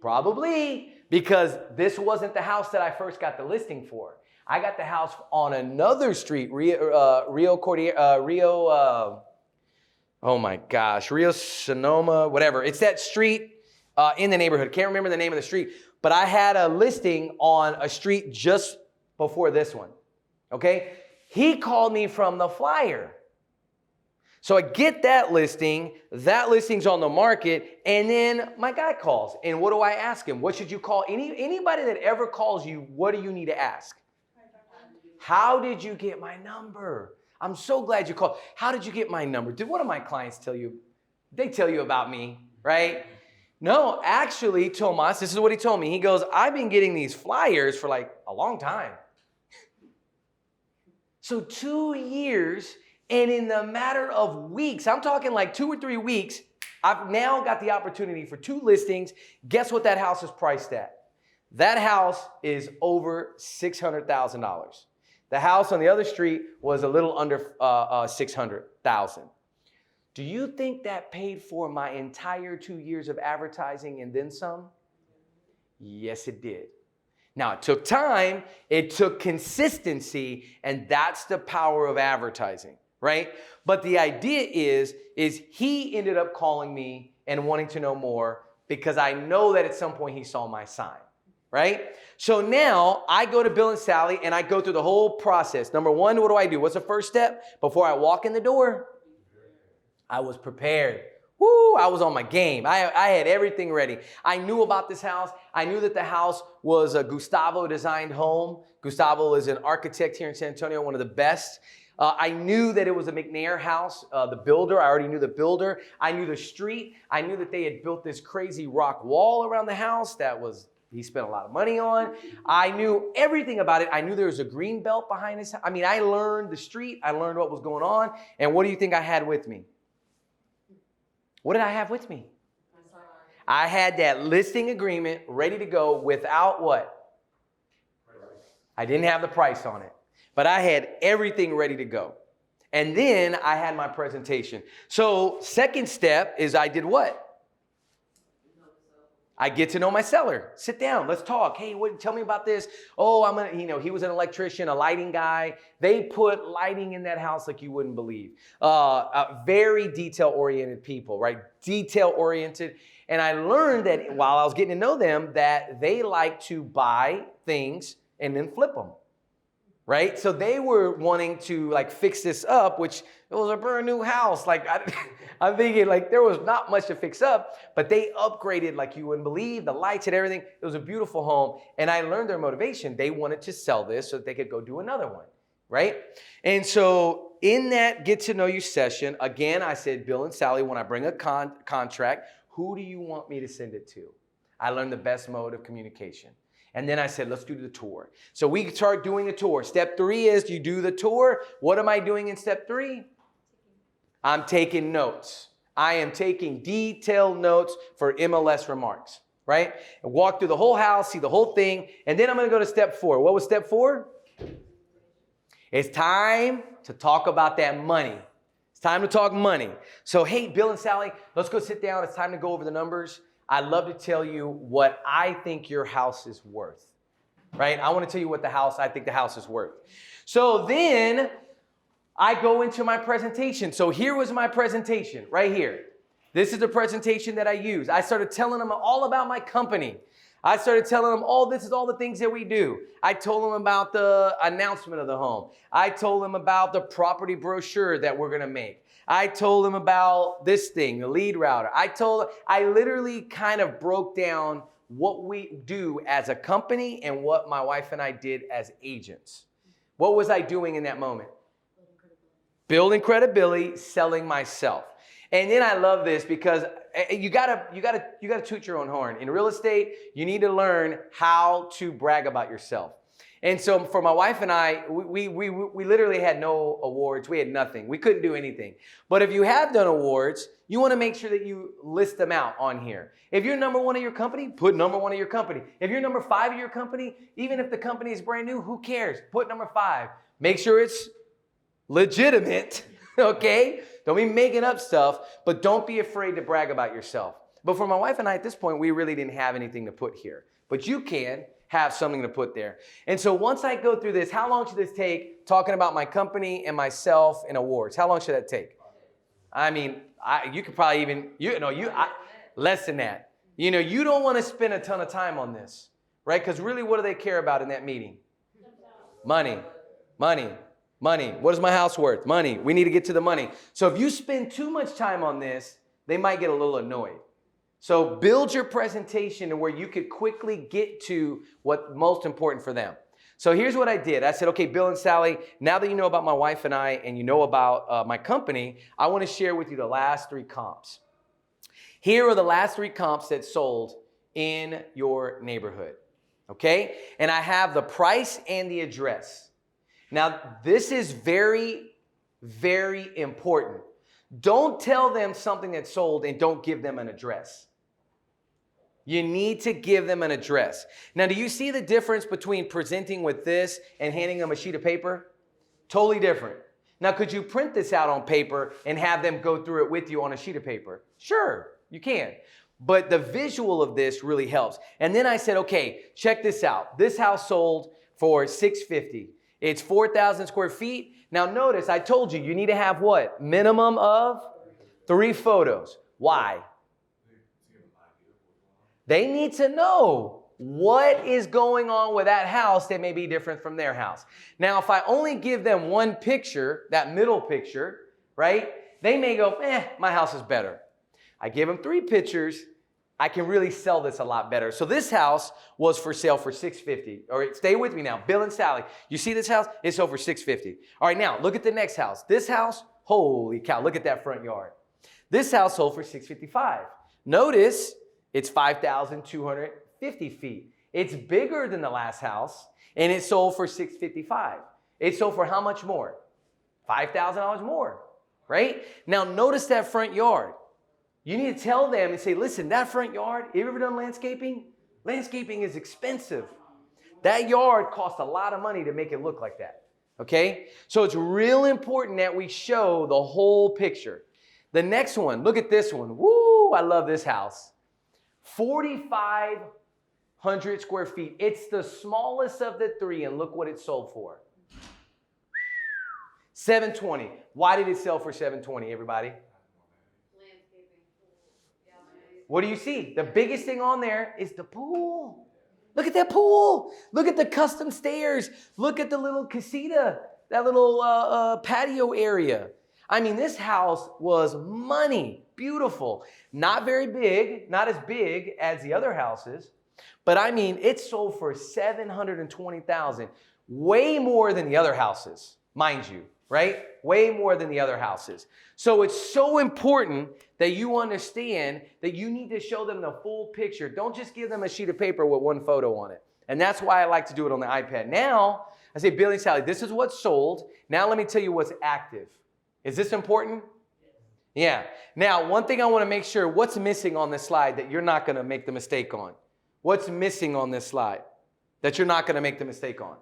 Probably, because this wasn't the house that I first got the listing for. I got the house on another street, Rio Sonoma, whatever. It's that street in the neighborhood. Can't remember the name of the street, but I had a listing on a street just before this one, okay? He called me from the flyer. So I get that listing's on the market, and then my guy calls. And what do I ask him? What should you call? Anybody that ever calls you, what do you need to ask? How did you get my number? I'm so glad you called. How did you get my number? Did one of my clients tell you? They tell you about me, right? No, actually, Tomas, this is what he told me. He goes, I've been getting these flyers for like a long time. So 2 years, and in the matter of weeks, I'm talking like 2 or 3 weeks, I've now got the opportunity for 2 listings. Guess what that house is priced at? That house is over $600,000. The house on the other street was a little under $600,000. Do you think that paid for my entire 2 years of advertising and then some? Yes, it did. Now, it took time, it took consistency, and that's the power of advertising, right? But the idea is he ended up calling me and wanting to know more because I know that at some point he saw my sign, right? So now I go to Bill and Sally and I go through the whole process. Number 1, what do I do? What's the first step? Before I walk in the door, I was prepared. Woo, I was on my game. I had everything ready. I knew about this house. I knew that the house was a Gustavo designed home. Gustavo is an architect here in San Antonio, one of the best. I knew that it was a McNair house, the builder. I already knew the builder. I knew the street. I knew that they had built this crazy rock wall around the house he spent a lot of money on. I knew everything about it. I knew there was a green belt behind his house. I mean, I learned the street. I learned what was going on. And what do you think I had with me? What did I have with me? I had that listing agreement ready to go without what? I didn't have the price on it, but I had everything ready to go. And then I had my presentation. So second step is I did what? I get to know my seller. Sit down, let's talk. Hey, tell me about this. Oh, he was an electrician, a lighting guy. They put lighting in that house like you wouldn't believe. Very detail-oriented people, right? Detail-oriented. And I learned that while I was getting to know them, that they like to buy things and then flip them, right? So they were wanting to like fix this up, which it was a brand new house. Like I'm thinking like there was not much to fix up, but they upgraded like you wouldn't believe, the lights and everything. It was a beautiful home. And I learned their motivation. They wanted to sell this so that they could go do another one, right? And so in that get to know you session, again, I said, Bill and Sally, when I bring a contract, who do you want me to send it to? I learned the best mode of communication. And then I said, let's do the tour. So we start doing the tour. Step 3 is you do the tour. What am I doing in step 3? I'm taking notes. I am taking detailed notes for MLS remarks, right? And walk through the whole house, see the whole thing. And then I'm going to go to step 4. What was step 4? It's time to talk about that money. It's time to talk money. So, hey, Bill and Sally, let's go sit down. It's time to go over the numbers. I'd love to tell you what I think your house is worth, right? I want to tell you what I think the house is worth. So then I go into my presentation. So here was my presentation right here. This is the presentation that I use. I started telling them all about my company. I started telling them, this is all the things that we do. I told them about the announcement of the home. I told them about the property brochure that we're going to make. I told them about this thing, the lead router. I literally kind of broke down what we do as a company and what my wife and I did as agents. What was I doing in that moment? building credibility, selling myself. And then I love this because you gotta toot your own horn. In real estate, you need to learn how to brag about yourself. And so for my wife and I, we literally had no awards. We had nothing. We couldn't do anything. But if you have done awards, you want to make sure that you list them out on here. If you're number one of your company, put number one of your company. If you're number 5 of your company, even if the company is brand new, who cares? Put number 5. Make sure it's legitimate, okay? Don't be making up stuff, but don't be afraid to brag about yourself. But for my wife and I at this point, we really didn't have anything to put here. But you can have something to put there. And so once I go through this, how long should this take talking about my company and myself and awards? How long should that take? I mean, you could probably even, less than that. You don't want to spend a ton of time on this, right? Because really, what do they care about in that meeting? Money, money, money. What is my house worth? Money. We need to get to the money. So if you spend too much time on this, they might get a little annoyed. So build your presentation to where you could quickly get to what's most important for them. So here's what I did. I said, okay, Bill and Sally, now that you know about my wife and I and you know about my company, I want to share with you the last 3 comps. Here are the last 3 comps that sold in your neighborhood, okay? And I have the price and the address. Now, this is very, very important. Don't tell them something that sold and don't give them an address. You need to give them an address. Now, do you see the difference between presenting with this and handing them a sheet of paper? Totally different. Now, could you print this out on paper and have them go through it with you on a sheet of paper? Sure, you can. But the visual of this really helps. And then I said, okay, check this out. This house sold for $650. It's 4,000 square feet. Now, notice I told you, you need to have what? Minimum of 3 photos. Why? They need to know what is going on with that house that may be different from their house. Now, if I only give them 1 picture, that middle picture, right? They may go, my house is better. I give them 3 pictures, I can really sell this a lot better. So this house was for sale for $650. All right, stay with me now. Bill and Sally, you see this house? It's over $650. All right, now look at the next house. This house, holy cow, look at that front yard. This house sold for $655. Notice it's 5,250 feet. It's bigger than the last house, and it sold for $655. It sold for how much more? $5,000 more, right? Now notice that front yard. You need to tell them and say, listen, that front yard, have you ever done landscaping? Landscaping is expensive. That yard costs a lot of money to make it look like that, okay? So it's real important that we show the whole picture. The next one, look at this one. Woo, I love this house. 4,500 square feet. It's the smallest of the 3, and look what it sold for. $720. Why did it sell for $720, everybody? What do you see? The biggest thing on there is the pool. Look at that pool. Look at the custom stairs. Look at the little casita, that little patio area. I mean, this house was money. Beautiful. Not very big, not as big as the other houses, but I mean, it sold for $720,000. Way more than the other houses, mind you, right? Way more than the other houses. So it's so important that you understand that you need to show them the full picture. Don't just give them a sheet of paper with 1 photo on it. And that's why I like to do it on the iPad. Now, I say, Billy and Sally, this is what's sold. Now let me tell you what's active. Is this important? Yeah. Now, one thing I want to make sure, what's missing on this slide that you're not going to make the mistake on? What's missing on this slide that you're not going to make the mistake on?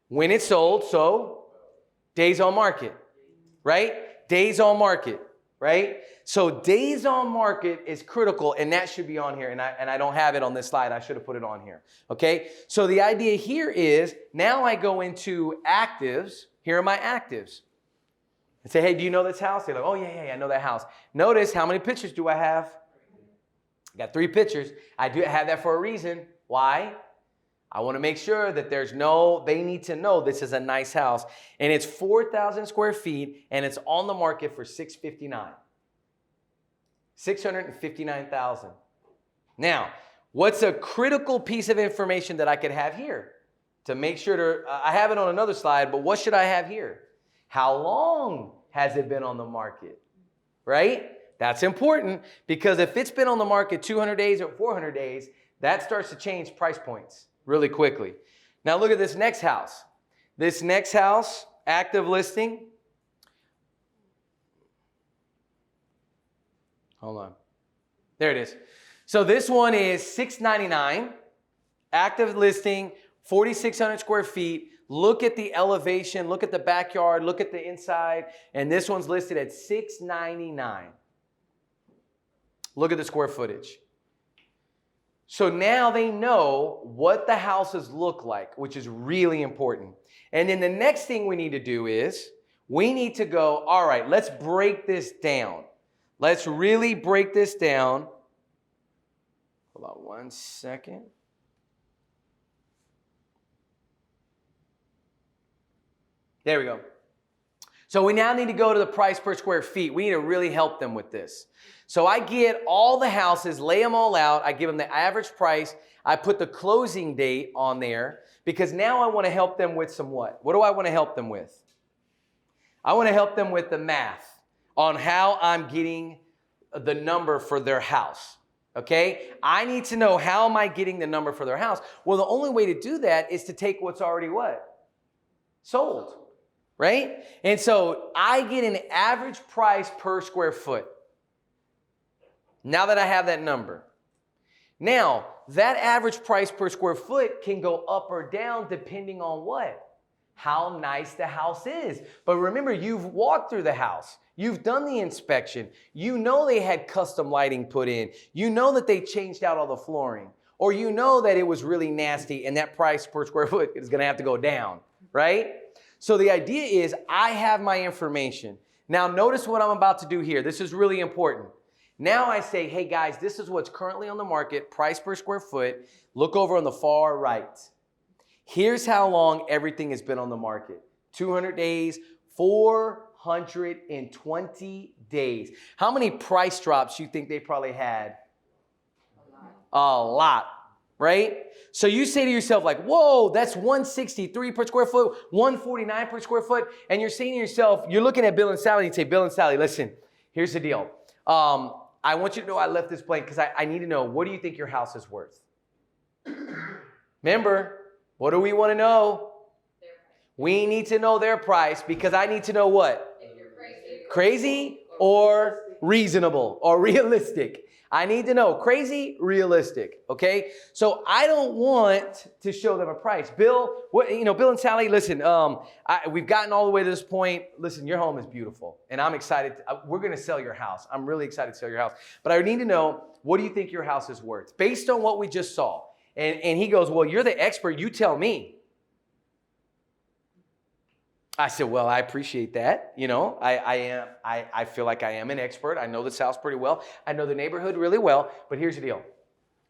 When it's sold, so days on market, right? Days on market, right? So days on market is critical, and that should be on here, and I don't have it on this slide. I should have put it on here, okay? So the idea here is, now I go into actives. Here are my actives. And say, hey, do you know this house? They're like, oh, yeah, I know that house. Notice, how many pictures do I have? I got 3 pictures. I do have that for a reason. Why? I want to make sure that they need to know this is a nice house. And it's 4,000 square feet, and it's on the market for $659,000. $659,000. Now, what's a critical piece of information that I could have here? To make sure I have it on another slide, but what should I have here? How long has it been on the market? Right? That's important because if it's been on the market 200 days or 400 days, that starts to change price points really quickly. Now look at this next house. This next house, active listing. Hold on. There it is. So this one is $699, active listing, 4,600 square feet. Look at the elevation, look at the backyard, look at the inside, and this one's listed at $699. Look at the square footage. So now they know what the houses look like, which is really important. And then the next thing we need to do is we need to go, all right, let's break this down. Let's really break this down. Hold on one second. There we go. So we now need to go to the price per square feet. We need to really help them with this. So I get all the houses, lay them all out. I give them the average price. I put the closing date on there because now I want to help them with some what? What do I want to help them with? I want to help them with the math on how I'm getting the number for their house. Okay? I need to know how am I getting the number for their house? Well, the only way to do that is to take what's already what? Sold. Right? And so I get an average price per square foot. Now that I have that number. Now, that average price per square foot can go up or down depending on what? How nice the house is. But remember, you've walked through the house. You've done the inspection. You know they had custom lighting put in. You know that they changed out all the flooring. Or you know that it was really nasty and that price per square foot is going to have to go down, right? So the idea is I have my information. Now notice what I'm about to do here. This is really important. Now I say, hey guys, this is what's currently on the market, price per square foot. Look over on the far right. Here's how long everything has been on the market. 200 days, 420 days. How many price drops you think they probably had? A lot, right? So you say to yourself like, whoa, that's 163 per square foot, 149 per square foot. And you're saying to yourself, you're looking at Bill and Sally and you say, Bill and Sally, listen, here's the deal. I want you to know I left this blank because I need to know, what do you think your house is worth? Remember, what do we want to know? We need to know their price because I need to know what? If you're crazy. Crazy or reasonable or realistic. I need to know crazy, realistic, okay? So I don't want to show them a price. Bill, Bill and Sally, listen, we've gotten all the way to this point. Listen, your home is beautiful, and I'm excited. We're going to sell your house. I'm really excited to sell your house. But I need to know, what do you think your house is worth? Based on what we just saw. And he goes, well, you're the expert. You tell me. I said, well, I appreciate that. I feel like I am an expert. I know this house pretty well. I know the neighborhood really well. But here's the deal.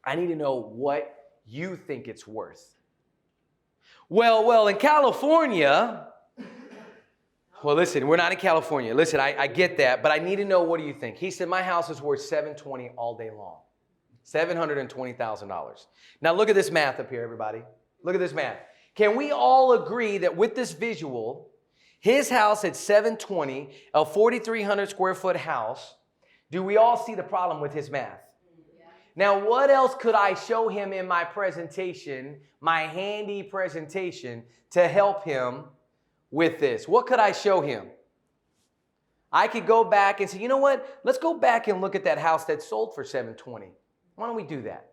I need to know what you think it's worth. Well, in California, well, listen, we're not in California. Listen, I get that, but I need to know, what do you think? He said, my house is worth $720,000 all day long. $720,000. Now look at this math up here, everybody. Look at this math. Can we all agree that with this visual, his house at 720, a 4,300 square foot house, do we all see the problem with his math? Yeah. Now, what else could I show him in my presentation, my handy presentation, to help him with this? What could I show him? I could go back and say, you know what? Let's go back and look at that house that sold for 720. Why don't we do that?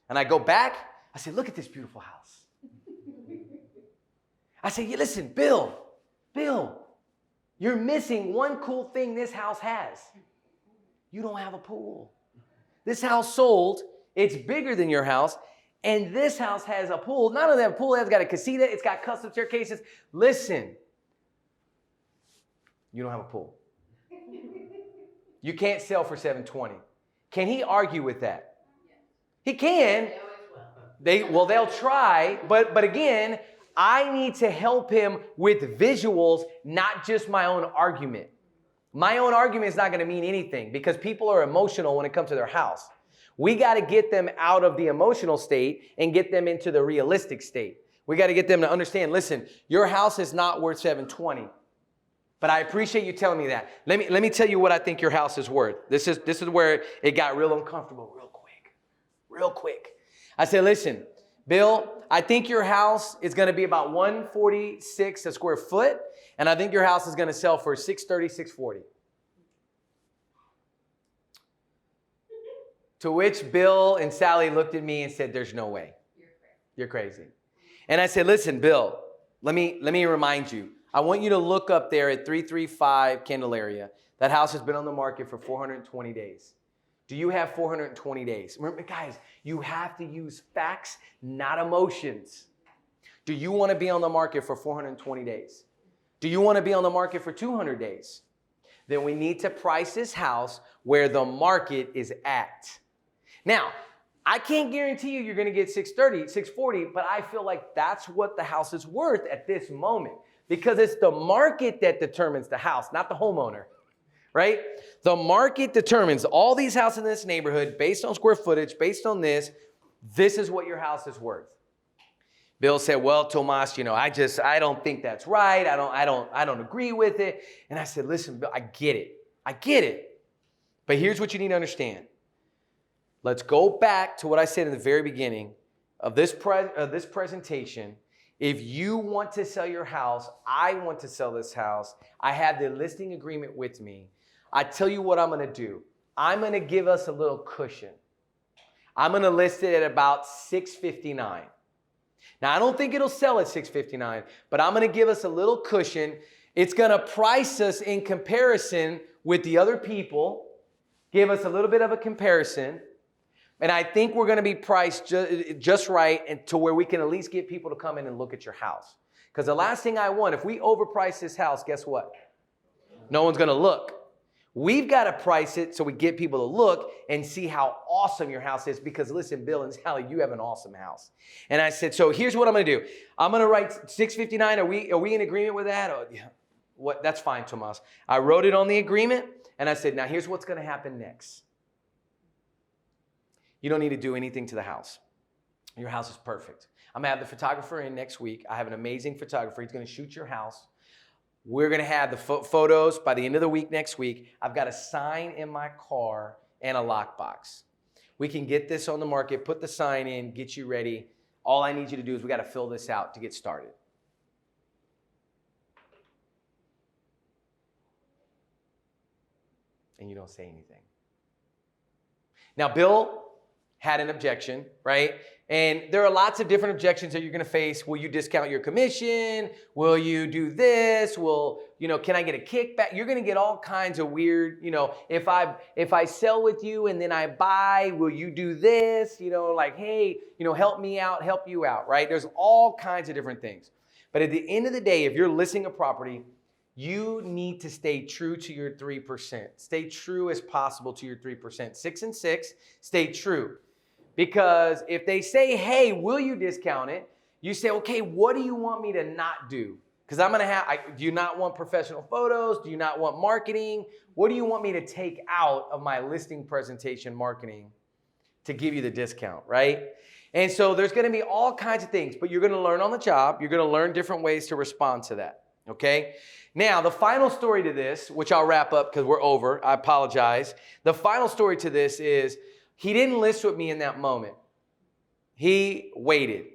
And I go back, I say, look at this beautiful house. I say, yeah, listen, Bill, you're missing one cool thing this house has. You don't have a pool. This house sold, it's bigger than your house, and this house has a pool. Not only that, a pool, it's got a casita, it's got custom staircases. Listen, you don't have a pool. You can't sell for 720. Can he argue with that? He can. They'll try, but again, I need to help him with visuals, not just my own argument. My own argument is not going to mean anything because people are emotional when it comes to their house. We got to get them out of the emotional state and get them into the realistic state. We got to get them to understand, listen, your house is not worth 720. But I appreciate you telling me that. Let me tell you what I think your house is worth. This is where it got real uncomfortable real quick. I said, listen, Bill, I think your house is going to be about 146 a square foot, and I think your house is going to sell for 630, 640. To which Bill and Sally looked at me and said, there's no way. You're crazy. And I said, listen, Bill, let me remind you. I want you to look up there at 335 Candelaria. That house has been on the market for 420 days. Do you have 420 days? Remember, guys, you have to use facts, not emotions. Do you want to be on the market for 420 days? Do you want to be on the market for 200 days? Then we need to price this house where the market is at. Now, I can't guarantee you're going to get 630, 640, but I feel like that's what the house is worth at this moment because it's the market that determines the house, not the homeowner, right? The market determines all these houses in this neighborhood based on square footage, based on this is what your house is worth. Bill said, well, Tomas, I don't think that's right. I don't agree with it. And I said, listen, Bill, I get it. But here's what you need to understand. Let's go back to what I said in the very beginning of this presentation. If you want to sell your house, I want to sell this house. I have the listing agreement with me. I tell you what I'm going to do. I'm going to give us a little cushion. I'm going to list it at about $659. Now, I don't think it'll sell at $659, but I'm going to give us a little cushion. It's going to price us in comparison with the other people, give us a little bit of a comparison. And I think we're going to be priced just right and to where we can at least get people to come in and look at your house. Because the last thing I want, if we overprice this house, guess what? No one's going to look. We've got to price it so we get people to look and see how awesome your house is. Because listen, Bill and Sally, you have an awesome house. And I said, so here's what I'm going to do. I'm going to write $659. Are we in agreement with that? Oh, yeah. What? That's fine, Tomas. I wrote it on the agreement. And I said, now here's what's going to happen next. You don't need to do anything to the house. Your house is perfect. I'm going to have the photographer in next week. I have an amazing photographer. He's going to shoot your house. We're going to have the photos by the end of the week next week. I've got a sign in my car and a lockbox. We can get this on the market, put the sign in, get you ready. All I need you to do is we got to fill this out to get started. And you don't say anything. Now, Bill had an objection, right? And there are lots of different objections that you're going to face. Will you discount your commission? Will you do this? Can I get a kickback? You're going to get all kinds of weird, if I sell with you and then I buy, will you do this? Hey, help me out, help you out, right? There's all kinds of different things. But at the end of the day, if you're listing a property, you need to stay true to your 3%. Stay true as possible to your 3%. 6 and 6, stay true. Because if they say, hey, will you discount it? You say, okay, what do you want me to not do? Because do you not want professional photos? Do you not want marketing? What do you want me to take out of my listing presentation marketing to give you the discount, right? And so there's going to be all kinds of things, but you're going to learn on the job. You're going to learn different ways to respond to that, okay? Now, the final story to this, which I'll wrap up because we're over. I apologize. The final story to this is, he didn't list with me in that moment. He waited.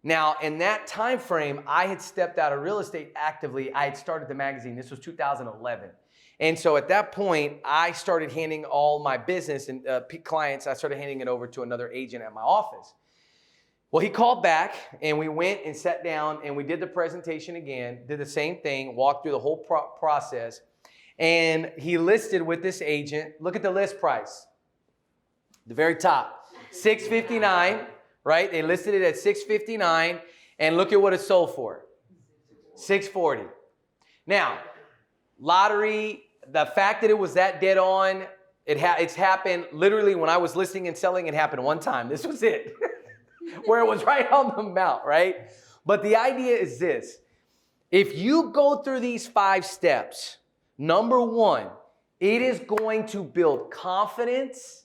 Now, in that time frame, I had stepped out of real estate actively. I had started the magazine. This was 2011. And so at that point, I started handing all my business and clients, I started handing it over to another agent at my office. Well, he called back and we went and sat down and we did the presentation again, did the same thing, walked through the whole process. And he listed with this agent, look at the list price. The very top, $659, right? They listed it at $659, and look at what it sold for, $640. Now, lottery, the fact that it was that dead on, it's happened literally when I was listing and selling, it happened one time. This was it, where it was right on the mount, right? But the idea is this. If you go through these 5 steps, number 1, it is going to build confidence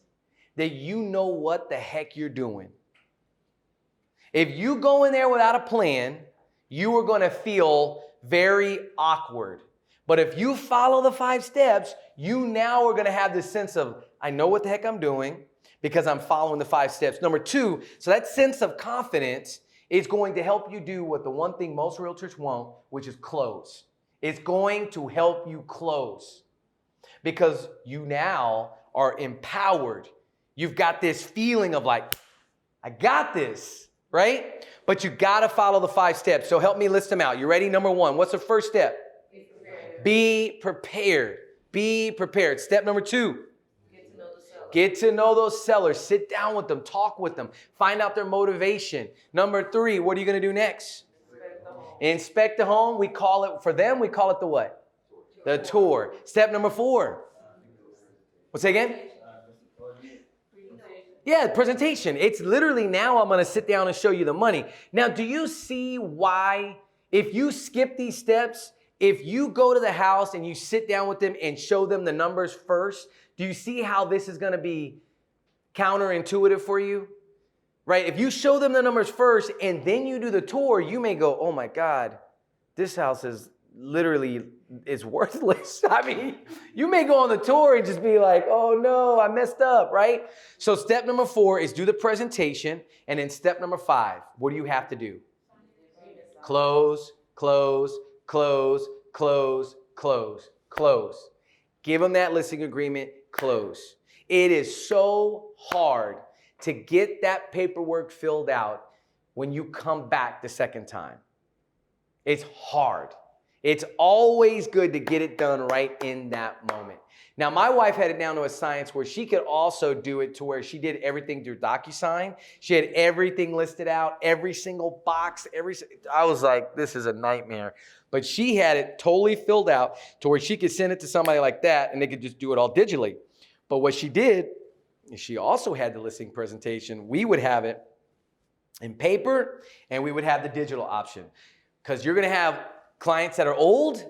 that you know what the heck you're doing. If you go in there without a plan, you are going to feel very awkward. But if you follow the 5 steps, you now are going to have this sense of, I know what the heck I'm doing because I'm following the 5 steps. Number 2, so that sense of confidence is going to help you do what the one thing most realtors won't, which is close. It's going to help you close because you now are empowered. You've got this feeling of like, I got this, right? But you got to follow the 5 steps. So help me list them out. You ready? Number 1, what's the first step? Be prepared. Be prepared. Step number 2. Get to know the seller. Get to know those sellers. Sit down with them. Talk with them. Find out their motivation. Number 3, what are you going to do next? Inspect the home. Inspect the home. We call it, for them, we call it the what? The tour. Step number 4. What's that again? Yeah, presentation. It's literally now I'm going to sit down and show you the money. Now, do you see why if you skip these steps, if you go to the house and you sit down with them and show them the numbers first, do you see how this is going to be counterintuitive for you? Right? If you show them the numbers first and then you do the tour, you may go, oh my God, this house is literally worthless. I mean, you may go on the tour and just be like, oh no, I messed up, right? So step number 4 is do the presentation. And then step number 5, what do you have to do? Close, close, close, close, close, close. Give them that listing agreement, close. It is so hard to get that paperwork filled out when you come back the second time. It's hard. It's always good to get it done right in that moment. Now, my wife had it down to a science where she could also do it to where she did everything through DocuSign. She had everything listed out, every single box, I was like, this is a nightmare. But she had it totally filled out to where she could send it to somebody like that and they could just do it all digitally. But what she did is she also had the listing presentation. We would have it in paper and we would have the digital option. Because you're going to have clients that are old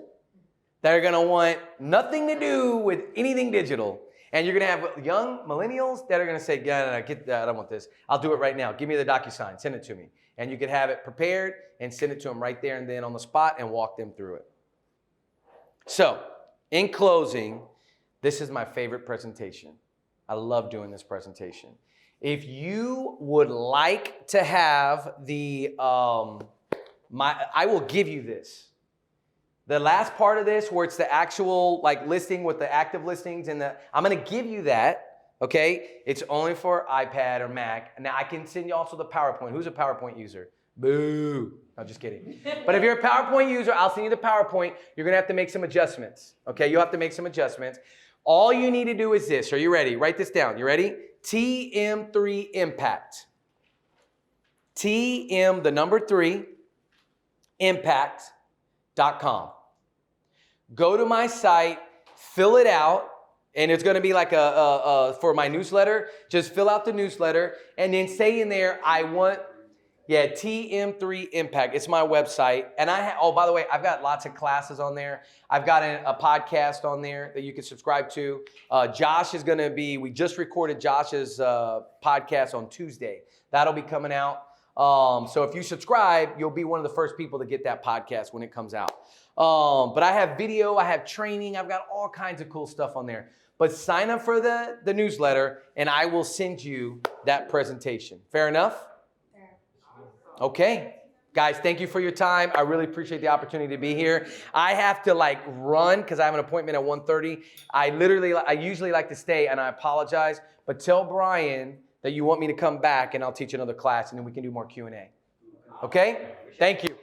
that are going to want nothing to do with anything digital. And you're going to have young millennials that are going to say, yeah, get that. I don't want this. I'll do it right now. Give me the DocuSign. Send it to me. And you could have it prepared and send it to them right there and then on the spot and walk them through it. So, in closing, this is my favorite presentation. I love doing this presentation. If you would like to have the, I will give you this. The last part of this where it's the actual like listing with the active listings and I'm going to give you that, okay? It's only for iPad or Mac. Now I can send you also the PowerPoint. Who's a PowerPoint user? Boo. No, just kidding. But if you're a PowerPoint user, I'll send you the PowerPoint. You're going to have to make some adjustments, okay? You'll have to make some adjustments. All you need to do is this. Are you ready? Write this down. You ready? TM3 Impact. TM, the number 3, impact.com. Go to my site, fill it out, and it's going to be like for my newsletter. Just fill out the newsletter and then say in there, I want, TM3 Impact. It's my website. And by the way, I've got lots of classes on there. I've got a podcast on there that you can subscribe to. Josh is going to be, we just recorded Josh's podcast on Tuesday. That'll be coming out. So if you subscribe, you'll be one of the first people to get that podcast when it comes out. But I have video, I have training, I've got all kinds of cool stuff on there. But sign up for the newsletter and I will send you that presentation. Fair enough? Fair. Okay. Guys, thank you for your time. I really appreciate the opportunity to be here. I have to run because I have an appointment at 1:30. I usually like to stay and I apologize, but tell Brian that you want me to come back and I'll teach another class and then we can do more Q&A. Okay? Thank you.